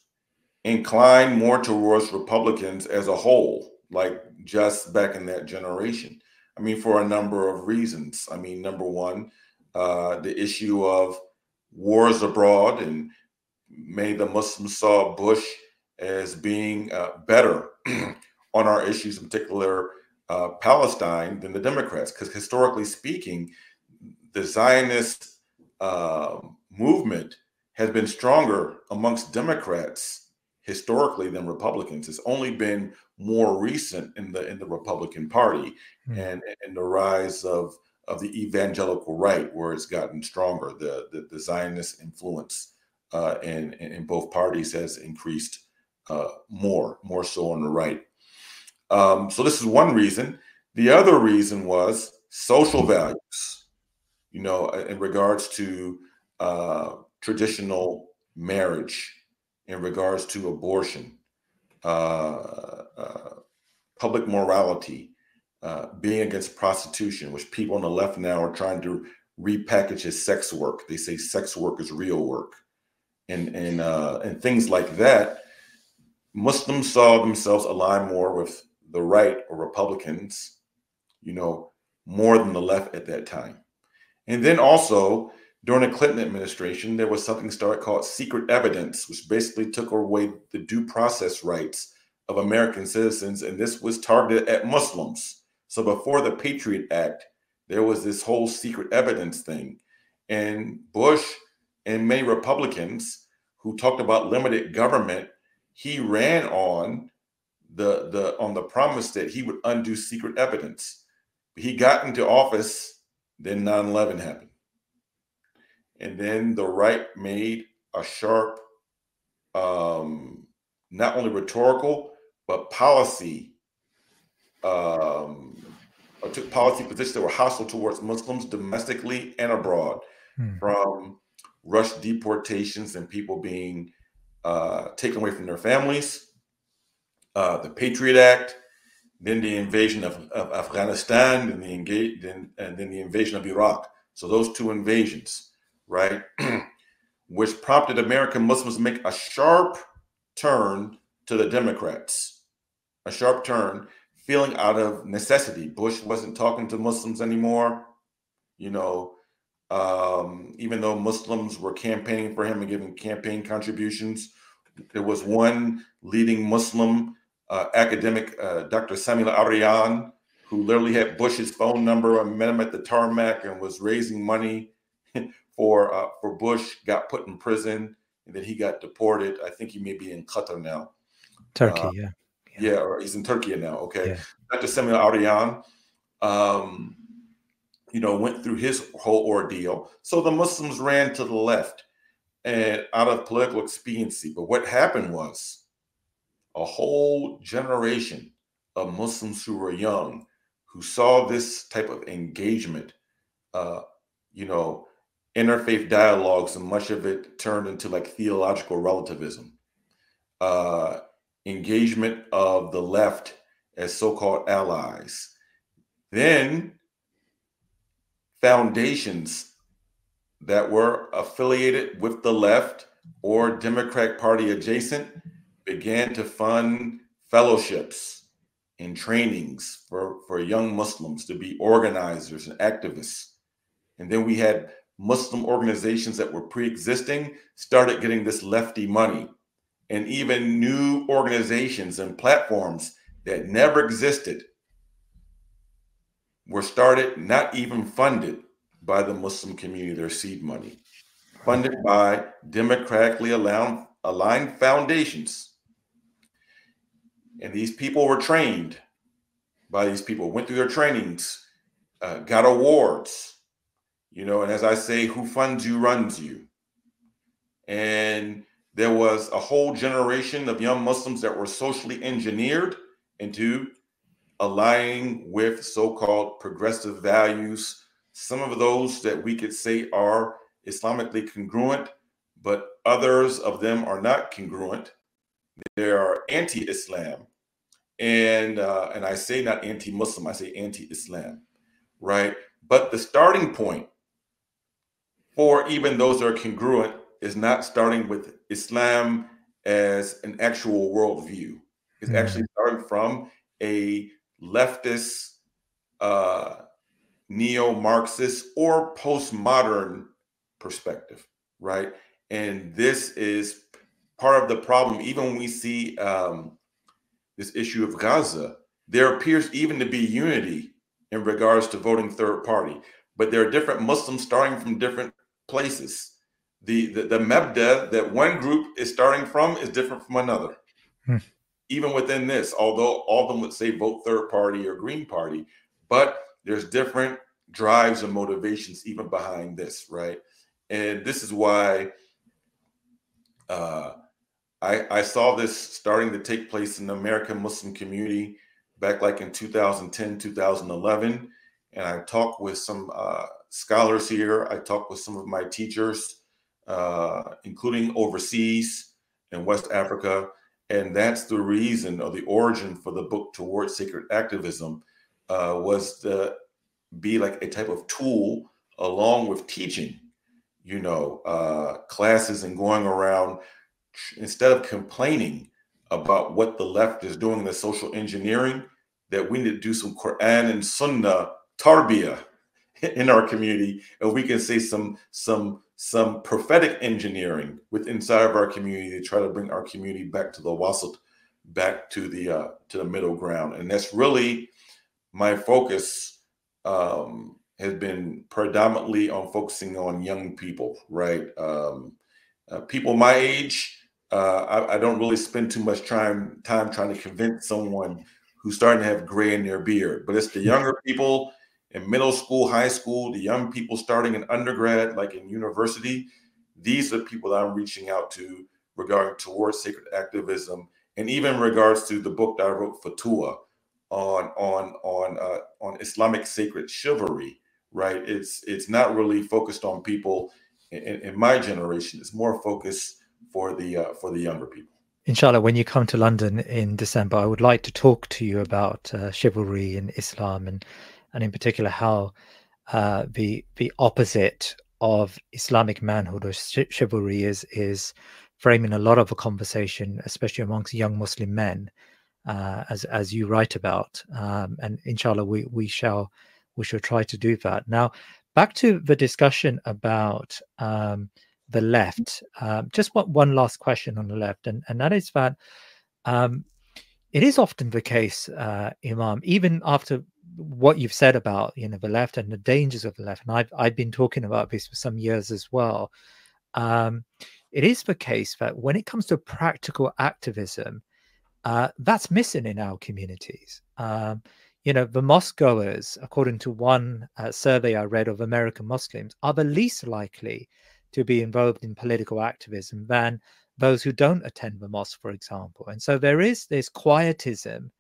incline more towards Republicans as a whole, like just back in that generation. I mean, for a number of reasons. I mean, number one, the issue of wars abroad, and many of the Muslims saw Bush as being better on our issues, in particular Palestine, than the Democrats, because historically speaking, the Zionist movement has been stronger amongst Democrats historically than Republicans. It's only been more recent in the Republican Party and the rise of the evangelical right, where it's gotten stronger. The Zionist influence in both parties has increased more so on the right. So this is one reason. The other reason was social values, you know, in regards to traditional marriage, in regards to abortion, public morality, being against prostitution, which people on the left now are trying to repackage as sex work. They say sex work is real work, and things like that. Muslims saw themselves align more with the right or Republicans, you know, more than the left at that time. And then also during the Clinton administration, there was something started called secret evidence, which basically took away the due process rights of American citizens. And this was targeted at Muslims. So before the Patriot Act, there was this whole secret evidence thing. And Bush and many Republicans who talked about limited government, he ran on the promise that he would undo secret evidence. He got into office, then 9/11 happened. And then the right made a sharp, not only rhetorical, but policy, took policy positions that were hostile towards Muslims domestically and abroad, from rush deportations and people being taken away from their families, the Patriot Act, then the invasion of Afghanistan, and then the invasion of Iraq. So those two invasions, right? which prompted American Muslims to make a sharp turn to the Democrats, a sharp turn, feeling out of necessity. Bush wasn't talking to Muslims anymore, you know, even though Muslims were campaigning for him and giving campaign contributions. There was one leading Muslim academic, Dr. Samuel Arian, who literally had Bush's phone number and met him at the tarmac and was raising money for Bush, got put in prison, and then he got deported. I think he may be in Qatar now. Turkey, yeah, or he's in Turkey now. Okay, yeah. Dr. Samuel Arian, you know, went through his whole ordeal. So the Muslims ran to the left and out of political expediency. But what happened was a whole generation of Muslims who were young, who saw this type of engagement, you know, interfaith dialogues, and much of it turned into like theological relativism, engagement of the left as so-called allies. Then foundations that were affiliated with the left or Democratic Party adjacent began to fund fellowships and trainings for young Muslims to be organizers and activists. And then we had Muslim organizations that were pre-existing started getting this lefty money, and even new organizations and platforms that never existed were started, not even funded by the Muslim community, their seed money, funded by democratically aligned foundations. And these people were trained by these people, went through their trainings, got awards, you know, and as I say, who funds you runs you. And there was a whole generation of young Muslims that were socially engineered into aligning with so-called progressive values. Some of those that we could say are Islamically congruent, but others of them are not congruent. They are anti-Islam. And I say not anti-Muslim, I say anti-Islam, right? But the starting point for even those that are congruent is not starting with Islam as an actual worldview. It's actually starting from a leftist, neo-Marxist or postmodern perspective, right? And this is part of the problem. Even when we see this issue of Gaza, there appears even to be unity in regards to voting third party, but there are different Muslims starting from different places. The mabda that one group is starting from is different from another. Even within this, although all of them would say vote third party or green party, but there's different drives and motivations even behind this, right? And this is why I saw this starting to take place in the American Muslim community back like in 2010, 2011. And I talked with some scholars here. I talked with some of my teachers, including overseas in West Africa. And that's the reason, or the origin for the book Towards Sacred Activism, was to be like a type of tool along with teaching, you know, classes and going around, instead of complaining about what the left is doing, the social engineering, that we need to do some Quran and Sunnah Tarbiyyah in our community, and we can say some prophetic engineering within inside of our community to try to bring our community back to the wasat, back to the middle ground. And that's really my focus. Has been predominantly on focusing on young people, right? People my age, I don't really spend too much time trying to convince someone who's starting to have gray in their beard, but it's the younger people in middle school, high school, the young people starting in undergrad, like in university. These are people that I'm reaching out to regarding Towards Sacred Activism, and even in regards to the book that I wrote, Fatwa, on Islamic sacred chivalry, right? It's not really focused on people in my generation. It's more focused for the younger people. Inshallah, when you come to London in December, I would like to talk to you about chivalry in Islam, and in particular how the opposite of Islamic manhood or chivalry is framing a lot of a conversation, especially amongst young Muslim men, as you write about, and inshallah we shall try to do that. Now, back to the discussion about the left. Just one last question on the left, and that is that it is often the case, Imam, even after what you've said about the left and the dangers of the left, and I've been talking about this for some years as well. It is the case that when it comes to practical activism, that's missing in our communities. The mosque goers, according to one survey I read of American Muslims, are the least likely to be involved in political activism than those who don't attend the mosque, for example. And so there is this quietism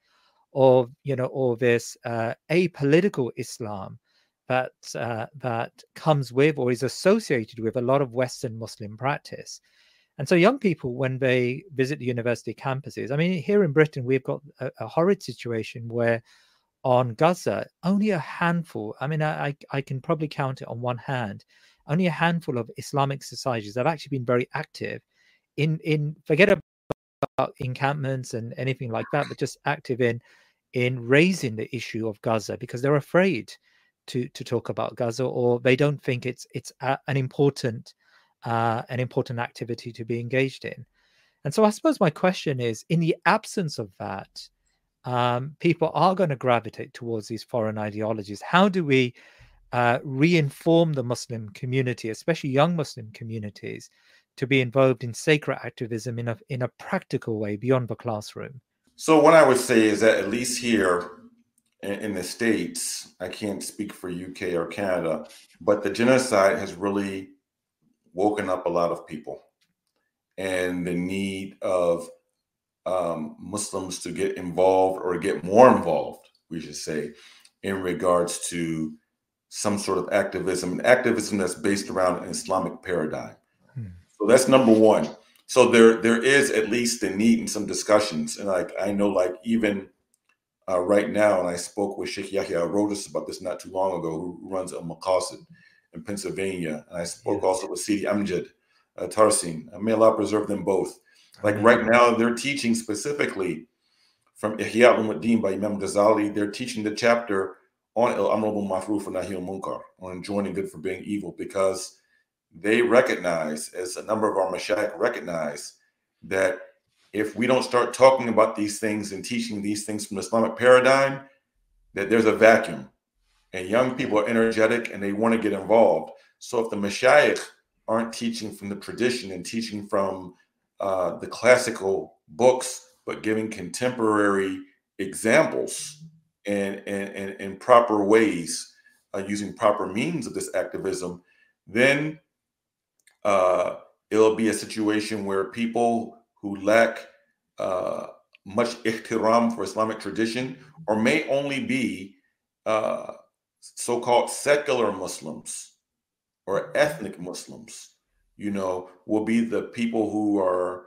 or this apolitical Islam that comes with or is associated with a lot of Western Muslim practice. And so young people, when they visit the university campuses, I mean, here in Britain, we've got a horrid situation where on Gaza, only a handful, I mean, I can probably count it on one hand, only a handful of Islamic societies have actually been very active in forget about encampments and anything like that, but just active in raising the issue of Gaza because they're afraid to talk about Gaza, or they don't think it's an important activity to be engaged in. And so I suppose my question is, in the absence of that, people are going to gravitate towards these foreign ideologies. How do we re-inform the Muslim community, especially young Muslim communities, to be involved in sacred activism in a practical way beyond the classroom? So what I would say is that at least here in the States, I can't speak for UK or Canada, but the genocide has really woken up a lot of people, and the need of Muslims to get involved or get more involved, we should say, in regards to some sort of activism, and activism that's based around an Islamic paradigm. So that's number one. So there is at least the need in some discussions, and I know even right now, and I spoke with Sheikh Yahya Rodis about this not too long ago, who runs a Maqasid in Pennsylvania, and I spoke also with Sidi Amjad Tarsin. May Allah preserve them both. Right now, they're teaching specifically from Ihya al-Muddin by Imam Ghazali. They're teaching the chapter on al-amr bil ma'ruf wa nahy al-munkar, on enjoining good, forbidding evil, because they recognize, as a number of our mashayikh recognize, that if we don't start talking about these things and teaching these things from the Islamic paradigm, that there's a vacuum, and young people are energetic and they want to get involved. So if the mashayikh aren't teaching from the tradition and teaching from the classical books, but giving contemporary examples and proper ways, using proper means of this activism, then it'll be a situation where people who lack much ihtiram for Islamic tradition, or may only be so-called secular Muslims or ethnic Muslims, will be the people who are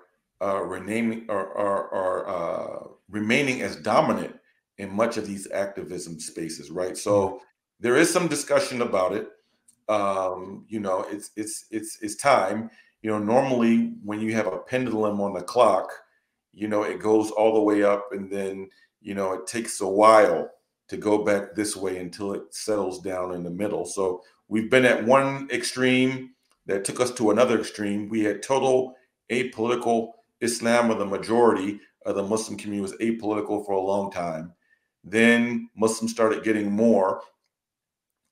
remaining as dominant in much of these activism spaces, right? So there is some discussion about it. It's time. Normally when you have a pendulum on the clock, it goes all the way up, and then it takes a while to go back this way until it settles down in the middle. So we've been at one extreme that took us to another extreme. We had total apolitical Islam, where the majority of the Muslim community was apolitical for a long time. Then Muslims started getting more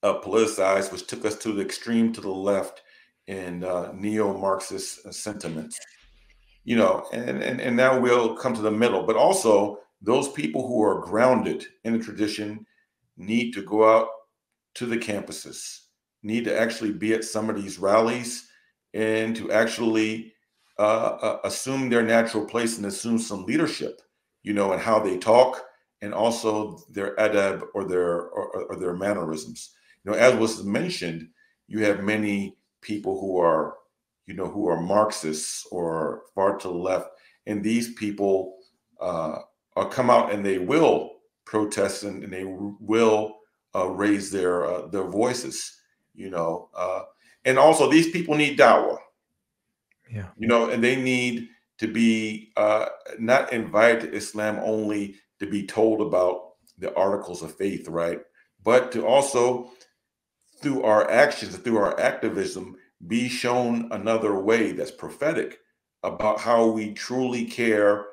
politicized, which took us to the extreme to the left in neo-Marxist sentiments. And now we'll come to the middle. But also, those people who are grounded in the tradition need to go out to the campuses, need to actually be at some of these rallies, and to actually assume their natural place and assume some leadership, in how they talk, and also their adab or their mannerisms. As was mentioned, you have many people who are Marxists or far to the left, and these people come out and they will protest, and they will raise their voices, And also, these people need dawah, Yeah. and they need to be not invited to Islam only to be told about the articles of faith, right? But to also, through our actions, through our activism, be shown another way that's prophetic about how we truly care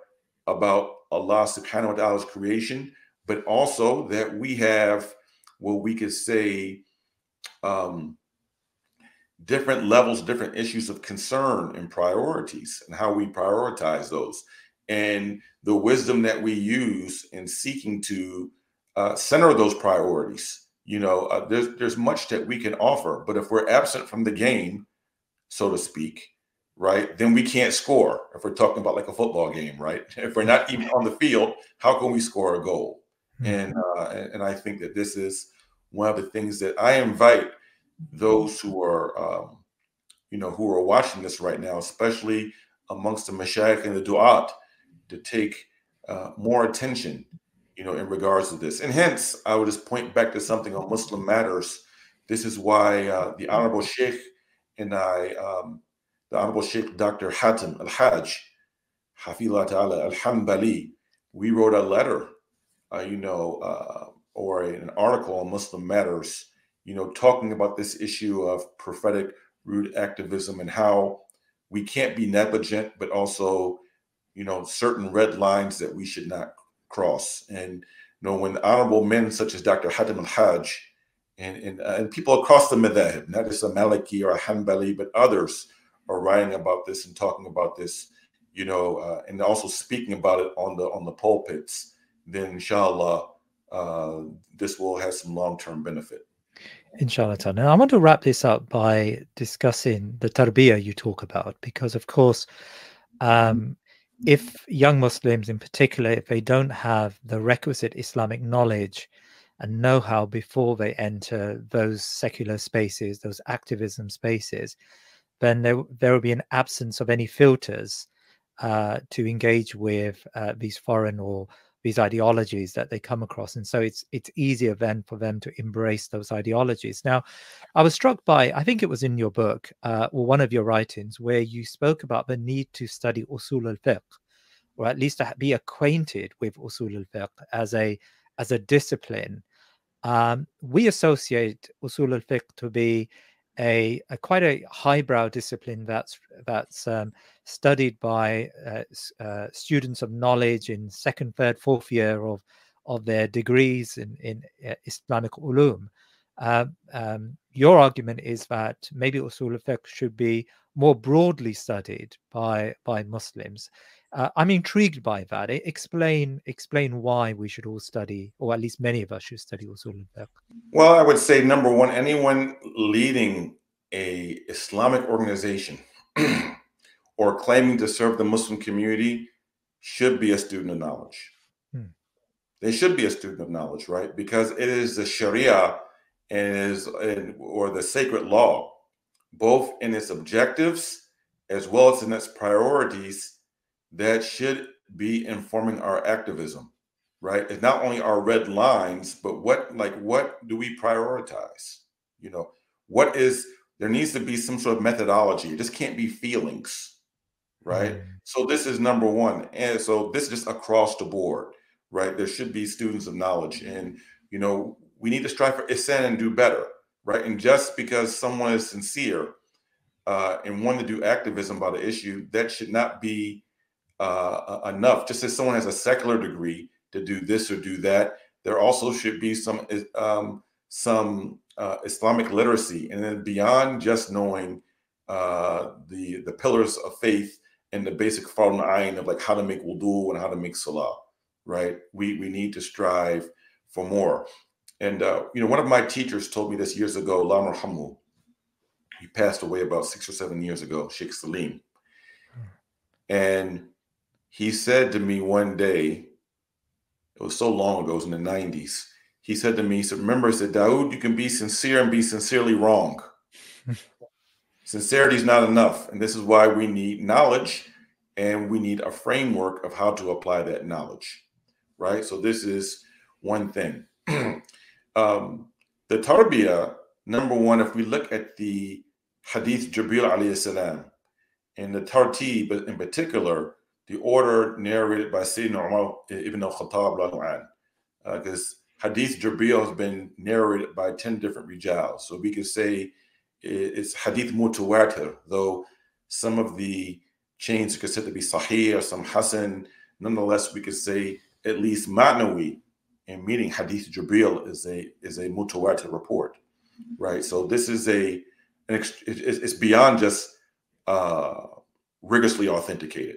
about Allah subhanahu wa ta'ala's creation, but also that we have what we could say um, different levels, different issues of concern and priorities, and how we prioritize those, and the wisdom that we use in seeking to center those priorities. There's much that we can offer, but if we're absent from the game, so to speak, right, then we can't score. If we're talking about like a football game, right? If we're not even on the field, how can we score a goal? And I think that this is one of the things that I invite those who are who are watching this right now, especially amongst the mashayikh and the du'at, to take more attention, in regards to this. And hence, I would just point back to something on Muslim Matters. This is why the Honorable Sheikh and I, the Honorable Sheikh Dr. Hatem Al-Hajj, Hafizah Ta'ala Al-Hanbali, we wrote a letter, or an article on Muslim Matters, talking about this issue of prophetic root activism and how we can't be negligent, but also, certain red lines that we should not cross. And, when honorable men such as Dr. Hatem Al-Hajj and people across the madhab, not just a Maliki or a Hanbali, but others are writing about this and talking about this, and also speaking about it on the pulpits, then inshallah, this will have some long-term benefit. Inshallah. Now, I want to wrap this up by discussing the Tarbiyyah you talk about, because, of course, if young Muslims in particular, if they don't have the requisite Islamic knowledge and know-how before they enter those secular spaces, those activism spaces, then there will be an absence of any filters to engage with these foreign or these ideologies that they come across. And so it's easier then for them to embrace those ideologies. Now, I was struck by, I think it was in your book, or one of your writings, where you spoke about the need to study usul al-fiqh, or at least to be acquainted with usul al-fiqh as a discipline. We associate usul al-fiqh to be a quite a highbrow discipline that's studied by students of knowledge in second, third, fourth year of their degrees in Islamic ulum. Your argument is that maybe usul al-fiqh should be more broadly studied by Muslims. I'm intrigued by that. Explain why we should all study, or at least many of us should study usul al-fiqh. Well, I would say, number one, anyone leading a Islamic organization or claiming to serve the Muslim community should be a student of knowledge. They should be a student of knowledge, right? Because it is the Sharia or the sacred law, both in its objectives as well as in its priorities, that should be informing our activism, right? It's not only our red lines, but what do we prioritize? There needs to be some sort of methodology. It just can't be feelings, right? So this is number one. And so this is just across the board, right? There should be students of knowledge, and, we need to strive for ihsan and do better, right? And just because someone is sincere and want to do activism about an issue, that should not be enough. Just as someone has a secular degree to do this or do that, there also should be some Islamic literacy, and then beyond just knowing the pillars of faith and the basic fard ayn of like how to make wudu and how to make salah, right? We need to strive for more. And one of my teachers told me this years ago, Allah marhamu. He passed away about 6 or 7 years ago, Sheikh Salim. And he said to me one day, it was so long ago, it was in the 90s. He said to me, remember, he said, Dawood, you can be sincere and be sincerely wrong. Sincerity is not enough. And this is why we need knowledge, and we need a framework of how to apply that knowledge, right? So this is one thing. The Tarbiyyah, number one, if we look at the Hadith Jibril alayhi salam, and the Tartib in particular, the order narrated by Sayyidina Umar ibn al-Khattab, because Hadith Jibril has been narrated by 10 different rijals. So we could say it's Hadith Mutawatir, though some of the chains are considered to be Sahih or some Hasan. Nonetheless, we could say at least Ma'nawi, and meaning Hadith Jibril is a Mutawatir report, right? So this is it's beyond just rigorously authenticated.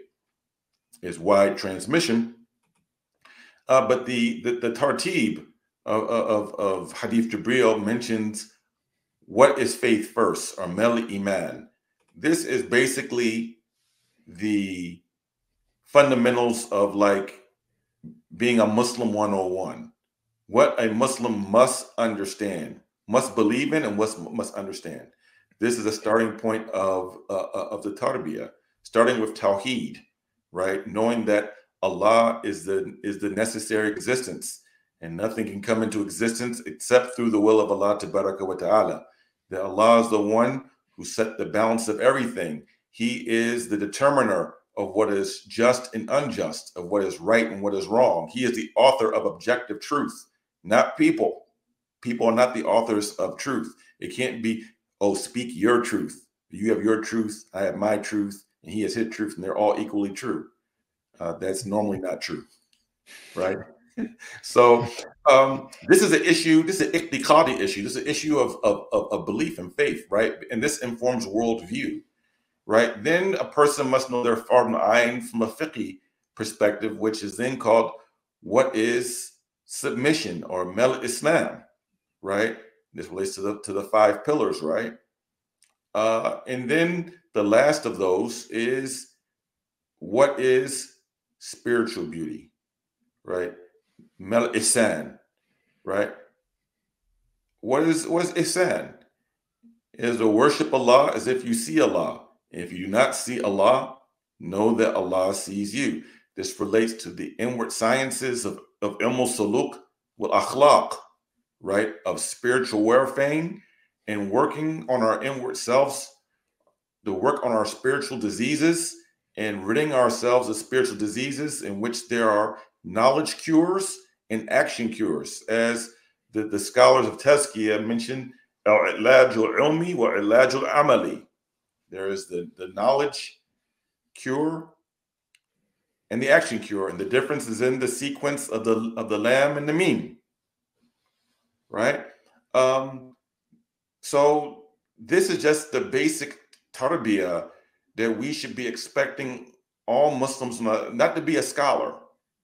It's wide transmission. But the Tartib of Hadith Jibril mentions what is faith first, or Mel Iman. This is basically the fundamentals of like being a Muslim 101. What a Muslim must understand, must believe in, and must understand. This is a starting point of the Tarbiyyah, starting with Tawheed, right? Knowing that Allah is the necessary existence, and nothing can come into existence except through the will of Allah Tabaraka wa Ta'ala. That Allah is the one who set the balance of everything. He is the determiner of what is just and unjust, of what is right and what is wrong. He is the author of objective truth, not people. People are not the authors of truth. It can't be, oh, speak your truth. You have your truth, I have my truth, and he has his truth, and they're all equally true. That's normally not true, right? So this is an issue. This is an iqtiqadi issue. This is an issue of belief and faith, right? And this informs worldview, right? Then a person must know their fard ayn from a fiqh perspective, which is then called what is submission, or mel Islam, right? This relates to the 5 pillars, right? And then the last of those is what is spiritual beauty, right? Mel Ihsan, right? What is Ihsan? It is to worship Allah as if you see Allah. If you do not see Allah, know that Allah sees you. This relates to the inward sciences of ilm al-suluk wal akhlaq, right? Of spiritual welfare and working on our inward selves, to work on our spiritual diseases and ridding ourselves of spiritual diseases in which there are knowledge cures and action cures. As the scholars of Tazkiyah mentioned, al-ilaj al-ilmi wa ilaj al-amali. There is the knowledge cure and the action cure, and the difference is in the sequence of the lam and the mim, right? So this is just the basic tarbiyyah that we should be expecting all Muslims not to be a scholar,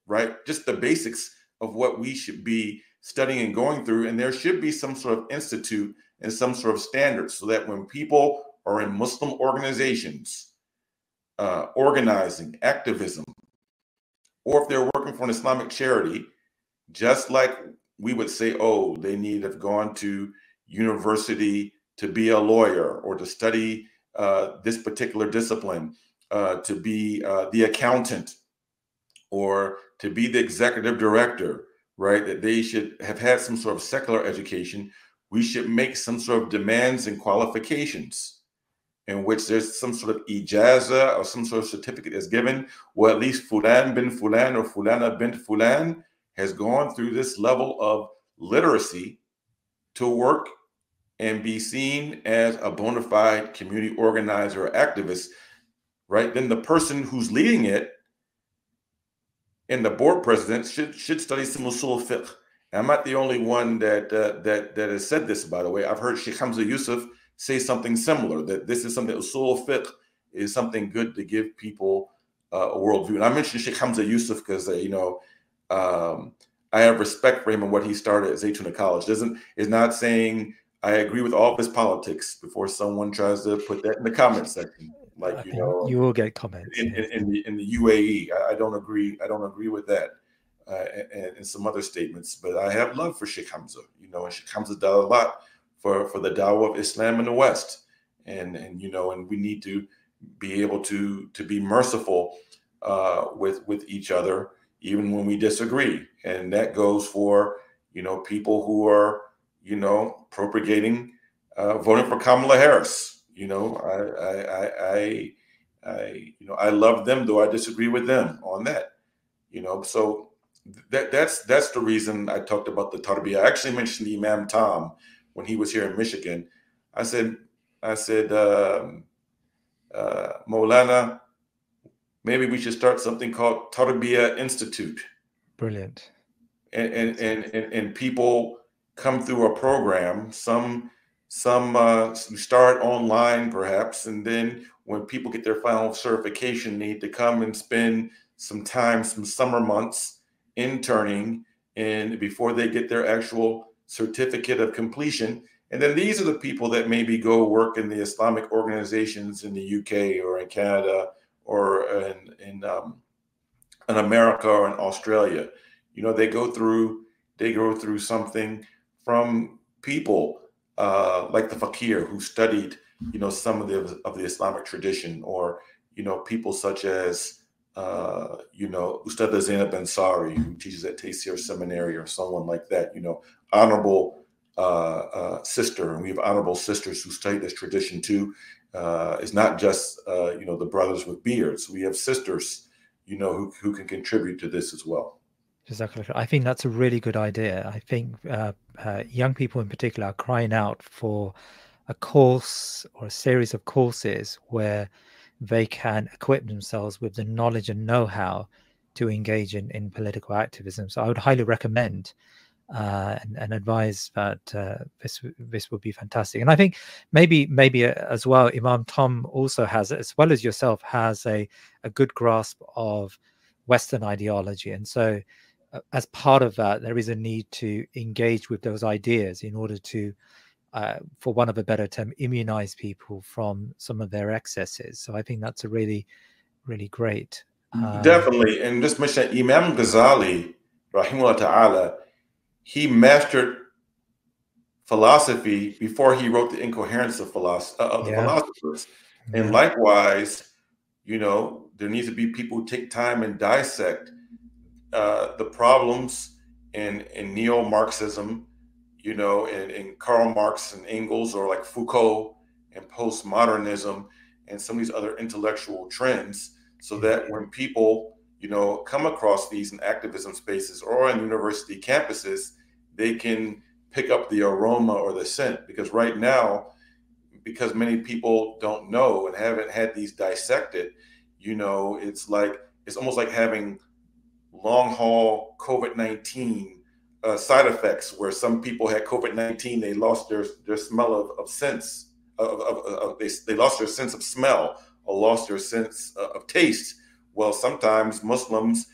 right? Just the basics of what we should be studying and going through, and there should be some sort of institute and some sort of standards so that when people are in Muslim organizations, organizing, activism, or if they're working for an Islamic charity, just like we would say, oh, they need to have gone to university to be a lawyer or to study this particular discipline, to be the accountant or to be the executive director, right? That they should have had some sort of secular education. We should make some sort of demands and qualifications in which there's some sort of ijaza or some sort of certificate is given, or at least Fulan bin Fulan or Fulana bint Fulan has gone through this level of literacy to work and be seen as a bona fide community organizer or activist, right? Then the person who's leading it and the board president should study some usul fiqh. And I'm not the only one that has said this, by the way. I've heard Sheikh Hamza Yusuf say something similar, that this is something, usul fiqh is something good to give people a worldview. And I mentioned Sheikh Hamza Yusuf because, I have respect for him and what he started at Zaytuna College. Is not saying I agree with all of his politics before someone tries to put that in the comment section. Like, you will get comments in the UAE. I don't agree. I don't agree with that, and some other statements. But I have love for Sheikh Hamza. And Sheikh Hamza did a lot for the dawah of Islam in the West, and we need to be able to be merciful with each other, even when we disagree. And that goes for people who are propagating voting for Kamala Harris. You know, I love them, though I disagree with them on that. You know, so that's the reason I talked about the Tarbiyyah. I actually mentioned Imam Tom when he was here in Michigan. I said, Maulana, maybe we should start something called Tarbiyyah Institute. Brilliant. And people come through a program. Some start online perhaps, and then when people get their final certification, need to come and spend some time, some summer months interning, and before they get their actual certificate of completion. And then these are the people that maybe go work in the Islamic organizations in the UK or in Canada or in America or in Australia. You know, they go through something from people like the fakir who studied, you know, some of the Islamic tradition, or, you know, people such as you know, Ustad Zainab Ansari, who teaches at Taysir Seminary, or someone like that. You know, honorable sister, and we have honorable sisters who study this tradition too. It's not just you know, the brothers with beards. We have sisters, you know, who can contribute to this as well. Exactly. I think that's a really good idea. I think young people in particular are crying out for a course or a series of courses where they can equip themselves with the knowledge and know-how to engage in political activism. So I would highly recommend and advise that this would be fantastic. And I think maybe as well, Imam Tom also has, as well as yourself, has a good grasp of Western ideology. And so as part of that, there is a need to engage with those ideas in order to, for want of a better term, immunize people from some of their excesses. So I think that's a really, really great. Definitely. And just mention Imam Ghazali, rahimahullah ta'ala, he mastered philosophy before he wrote The Incoherence of the Philosophers. And likewise, you know, there needs to be people who take time and dissect the problems in neo-Marxism, you know, in Karl Marx and Engels, or like Foucault and postmodernism and some of these other intellectual trends, so that when people, you know, come across these in activism spaces or in university campuses, they can pick up the aroma or the scent. Because right now, because many people don't know and haven't had these dissected, you know, it's almost like having long haul COVID-19 side effects, where some people had COVID-19, they lost their smell of sense, they lost their sense of smell, or lost their sense of taste. Well, sometimes Muslims,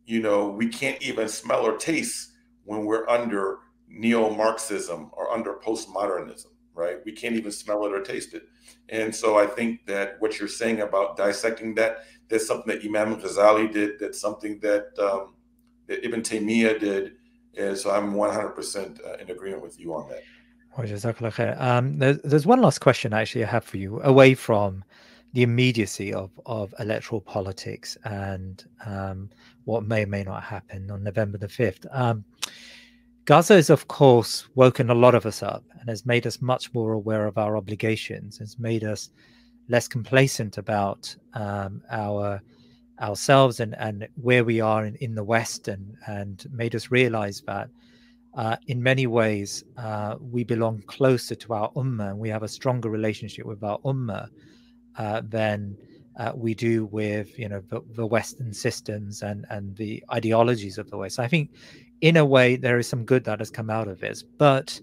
you know, we can't even smell or taste when we're under neo-Marxism or under postmodernism, right? We can't even smell it or taste it. And so I think that what you're saying about dissecting that's something that Imam Ghazali did. That's something that Ibn Taymiyyah did. And so I'm 100% in agreement with you on that. There's one last question actually I have for you, away from the immediacy of electoral politics and what may or may not happen on November the 5th. Gaza has, of course, woken a lot of us up and has made us much more aware of our obligations, has made us less complacent about ourselves and where we are in the West, and made us realize that in many ways we belong closer to our ummah, and we have a stronger relationship with our ummah than we do with, you know, the Western systems and the ideologies of the West. I think in a way there is some good that has come out of this, but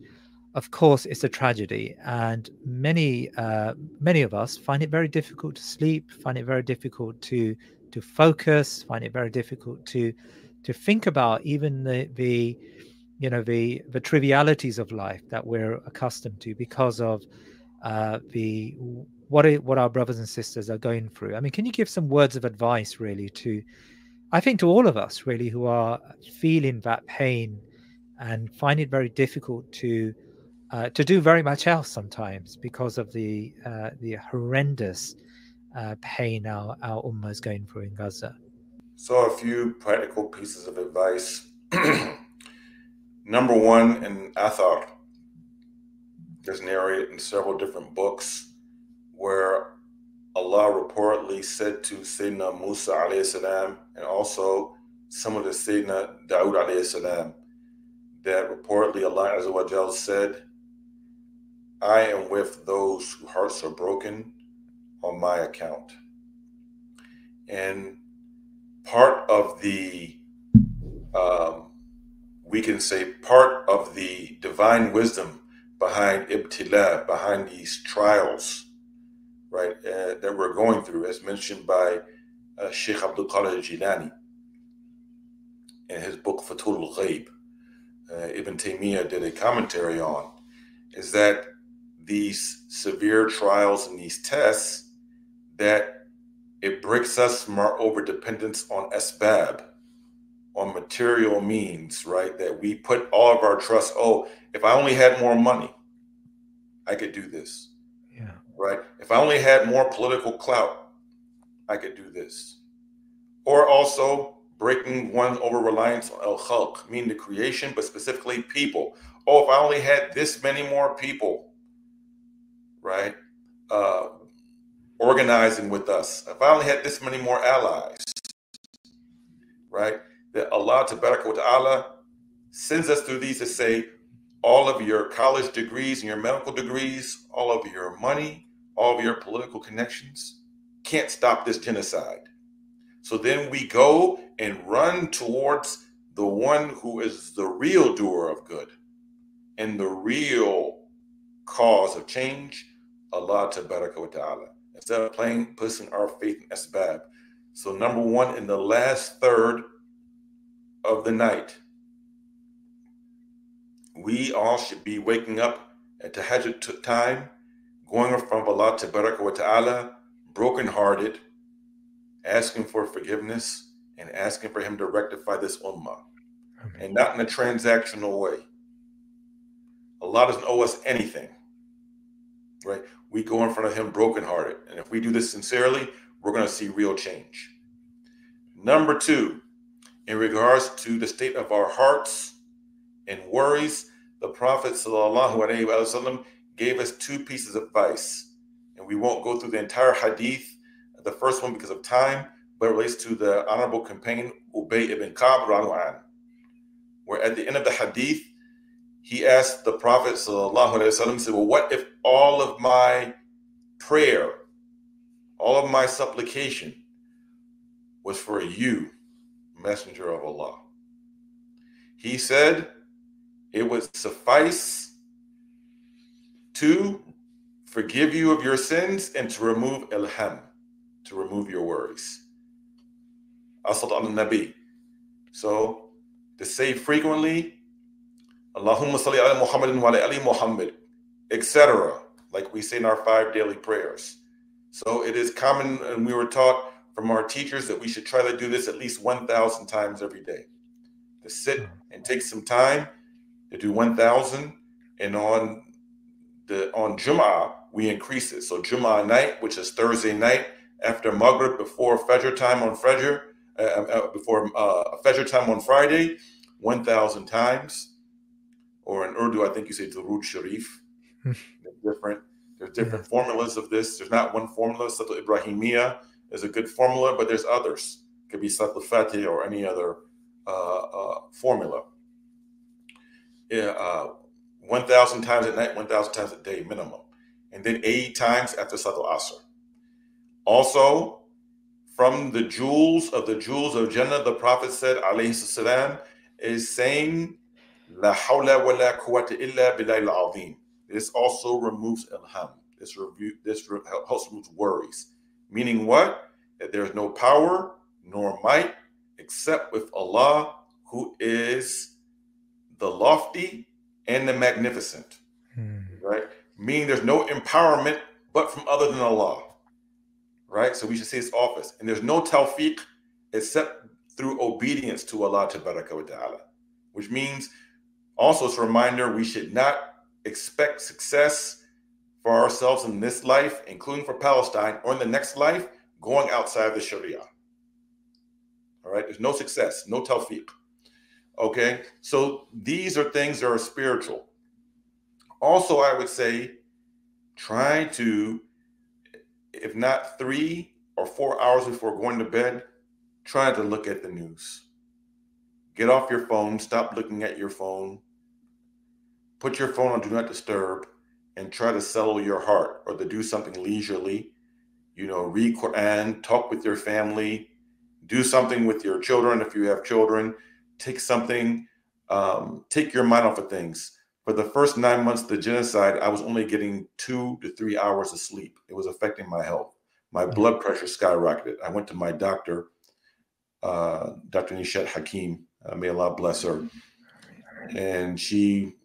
of course it's a tragedy, and many of us find it very difficult to sleep, find it very difficult to focus, find it very difficult to think about even the you know, the trivialities of life that we're accustomed to, because of what our brothers and sisters are going through. I mean, can you give some words of advice really to, I think, to all of us really who are feeling that pain and find it very difficult to do very much else sometimes because of the horrendous pain our ummah is going through in Gaza? So a few practical pieces of advice. Number one, in Athar, there's narrated in several different books where Allah reportedly said to Sayyidina Musa alayhi salam, and also some of the Sayyidina Dawud alayhi salam, that reportedly Allah Azza wa Jal said, I am with those whose hearts are broken on my account. And part of the, we can say part of the divine wisdom behind ibtila, behind these trials, right, that we're going through, as mentioned by Sheikh Abdul Qadir Jilani in his book Fatul al-Ghaib, Ibn Taymiyyah did a commentary on, is that these severe trials and these tests, that it breaks us from our over-dependence on asbab, on material means, right? That we put all of our trust, oh, if I only had more money, I could do this. Yeah. Right? If I only had more political clout, I could do this. Or also breaking one over reliance on al-khalq, meaning the creation, but specifically people. Oh, if I only had this many more people, right, organizing with us, if I only had this many more allies, right, that Allah Tabaraka wa Ta'ala sends us through these to say, all of your college degrees and your medical degrees, all of your money, all of your political connections can't stop this genocide. So then we go and run towards the one who is the real doer of good and the real cause of change, Allah Tabaraka wa Ta'ala, instead of placing our faith in asbab. So number one, in the last third of the night, we all should be waking up at tahajjud time, going from Allah Tabaraka wa Ta'ala, brokenhearted, asking for forgiveness and asking for him to rectify this ummah. And not in a transactional way. Allah doesn't owe us anything, right? We go in front of him brokenhearted. And if we do this sincerely, we're going to see real change. Number two, in regards to the state of our hearts and worries, the Prophet ﷺ gave us two pieces of advice. And we won't go through the entire hadith, the first one because of time, but it relates to the honorable companion Ubay ibn Ka'b radhiyallahu anhu, where at the end of the hadith, he asked the Prophet ﷺ, said, well, what if all of my prayer, all of my supplication was for you, Messenger of Allah? He said, it would suffice to forgive you of your sins and to remove ilham, to remove your worries. Asad al-Nabi. So to say frequently, Allahumma salli ala Muhammadin wa ala ali Muhammad, etc., like we say in our 5 daily prayers. So it is common, and we were taught from our teachers that we should try to do this at least 1,000 times every day. To sit and take some time to do 1,000, and on Jum'ah, we increase it. So Jum'ah night, which is Thursday night, after Maghrib, before Fajr time on Fajr, before Fajr time on Friday, 1,000 times. Or in Urdu, I think you say Durud Sharif. There's different formulas of this. There's not one formula. Satul Ibrahimiyya is a good formula, but there's others. It could be Satul Fatih or any other formula. 1,000 times at night, 1,000 times a day minimum. And then 80 times after Satul Asr. Also, from the jewels of Jannah, the Prophet said, alayhi salam, is saying, La hawla wa la quwwata illa billahi al-azim. This also removes ilham. This helps remove worries. Meaning what? That there is no power nor might except with Allah, who is the lofty and the magnificent. Right? Meaning there's no empowerment but from other than Allah. Right? So we should say this office. And there's no tawfiq except through obedience to Allah Tabaraka wa Ta'ala. Which means also it's a reminder we should not expect success for ourselves in this life, including for Palestine, or in the next life, going outside of the Sharia. All right? There's no success, no tawfiq. Okay? So these are things that are spiritual. Also, I would say, try to if not 3 or 4 hours before going to bed, try to look at the news. Get off your phone, stop looking at your phone, put your phone on Do Not Disturb, and try to settle your heart, or to do something leisurely. Read Quran, talk with your family, do something with your children if you have children. Take your mind off of things. For the first 9 months of the genocide, I was only getting 2 to 3 hours of sleep. It was affecting my health. My blood pressure skyrocketed. I went to my doctor, Dr. Nishat Hakim, may Allah bless her. And she,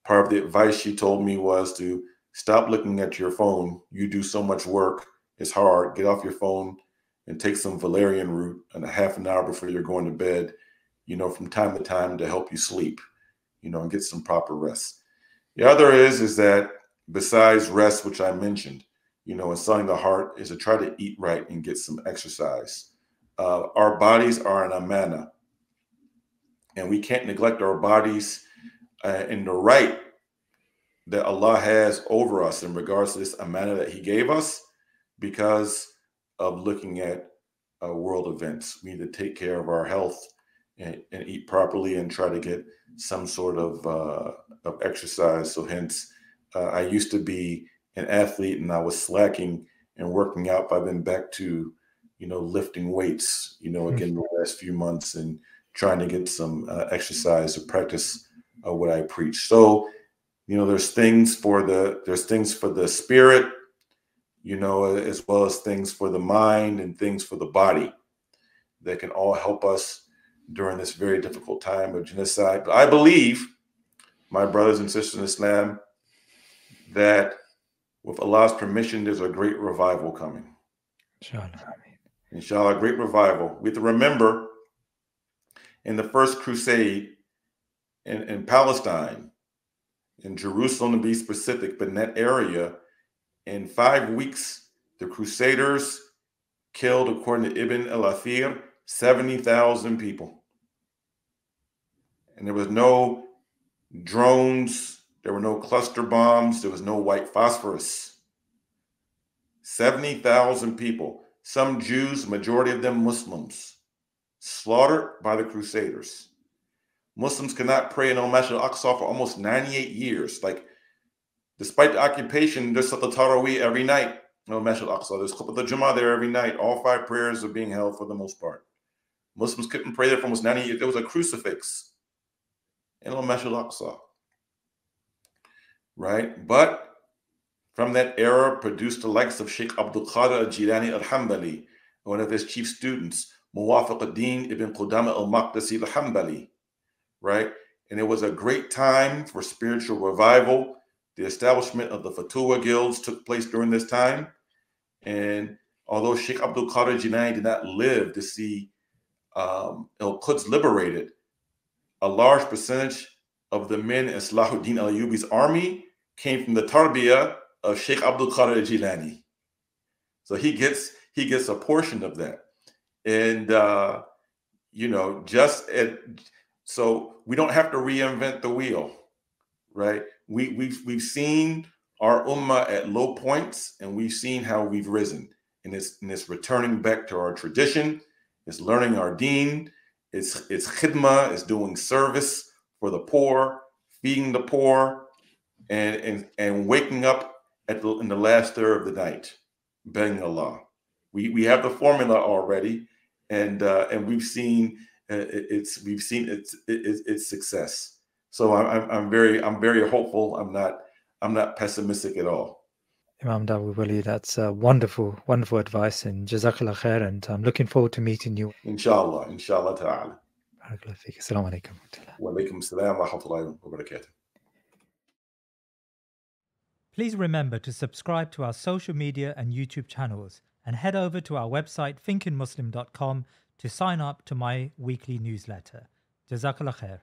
part of the advice she told me was to stop looking at your phone. You do so much work. It's hard. Get off your phone and take some valerian root and a half an hour before you're going to bed, from time to time, to help you sleep, and get some proper rest. The other is that besides rest, which I mentioned, and selling the heart, is to try to eat right and get some exercise. Our bodies are an amana, and we can't neglect our bodies and the right that Allah has over us in regards to this amana that He gave us, because of looking at world events. We need to take care of our health and eat properly and try to get some sort of exercise. So hence, I used to be an athlete and I was slacking and working out, but I've been back to, lifting weights, again, the last few months, and trying to get some exercise to practice what I preach. So, there's things for the spirit, as well as things for the mind and things for the body that can all help us during this very difficult time of genocide. But I believe, my brothers and sisters in Islam, that with Allah's permission, there's a great revival coming. Inshallah, a great revival. We have to remember, in the first crusade in Palestine, in Jerusalem to be specific, but in that area, in 5 weeks, the Crusaders killed, according to Ibn al-Athir, 70,000 people. And there was no drones, there were no cluster bombs, there was no white phosphorus. 70,000 people, some Jews, majority of them Muslims, slaughtered by the Crusaders. Muslims could not pray in al-Masjid al-Aqsa for almost 98 years. Like, despite the occupation, there's Salat al-Tarawih every night in al-Masjid al-Aqsa. There's Khutbah al-Jummah there every night. All 5 prayers are being held for the most part. Muslims couldn't pray there for almost 98 years. There was a crucifix in al-Masjid al-Aqsa. Right? But from that era produced the likes of Sheikh Abdul Qadir al-Jilani al-Hanbali, one of his chief students, Muwafiq ad-Din ibn Qudama al-Maqdisi al-Hanbali, right? And it was a great time for spiritual revival. The establishment of the Fatwa guilds took place during this time. And although Sheikh Abdul Qadir al-Jilani did not live to see al-Quds liberated, a large percentage of the men in Salahuddin al-Ayyubi's army came from the Tarbiyyah of Sheikh Abdul Qadir al-Jilani. So he gets a portion of that. And, so we don't have to reinvent the wheel, right? We've seen our ummah at low points, and we've seen how we've risen. And it's returning back to our tradition. It's learning our deen. It's khidmah. It's doing service for the poor, feeding the poor, and waking up in the last third of the night, begging Allah. We have the formula already, and we've seen its success. So I'm very hopeful. I'm not pessimistic at all. Imam Dawud Walid, that's wonderful advice, and Jazakallah khair, and I'm looking forward to meeting you. Inshallah ta'ala. Barakallah feek. Assalamu alaikum. Wa alaikum assalam wa rahmatullahi wa barakatuh. Please remember to subscribe to our social media and YouTube channels, and head over to our website thinkingmuslim.com to sign up to my weekly newsletter. Jazakallah khair.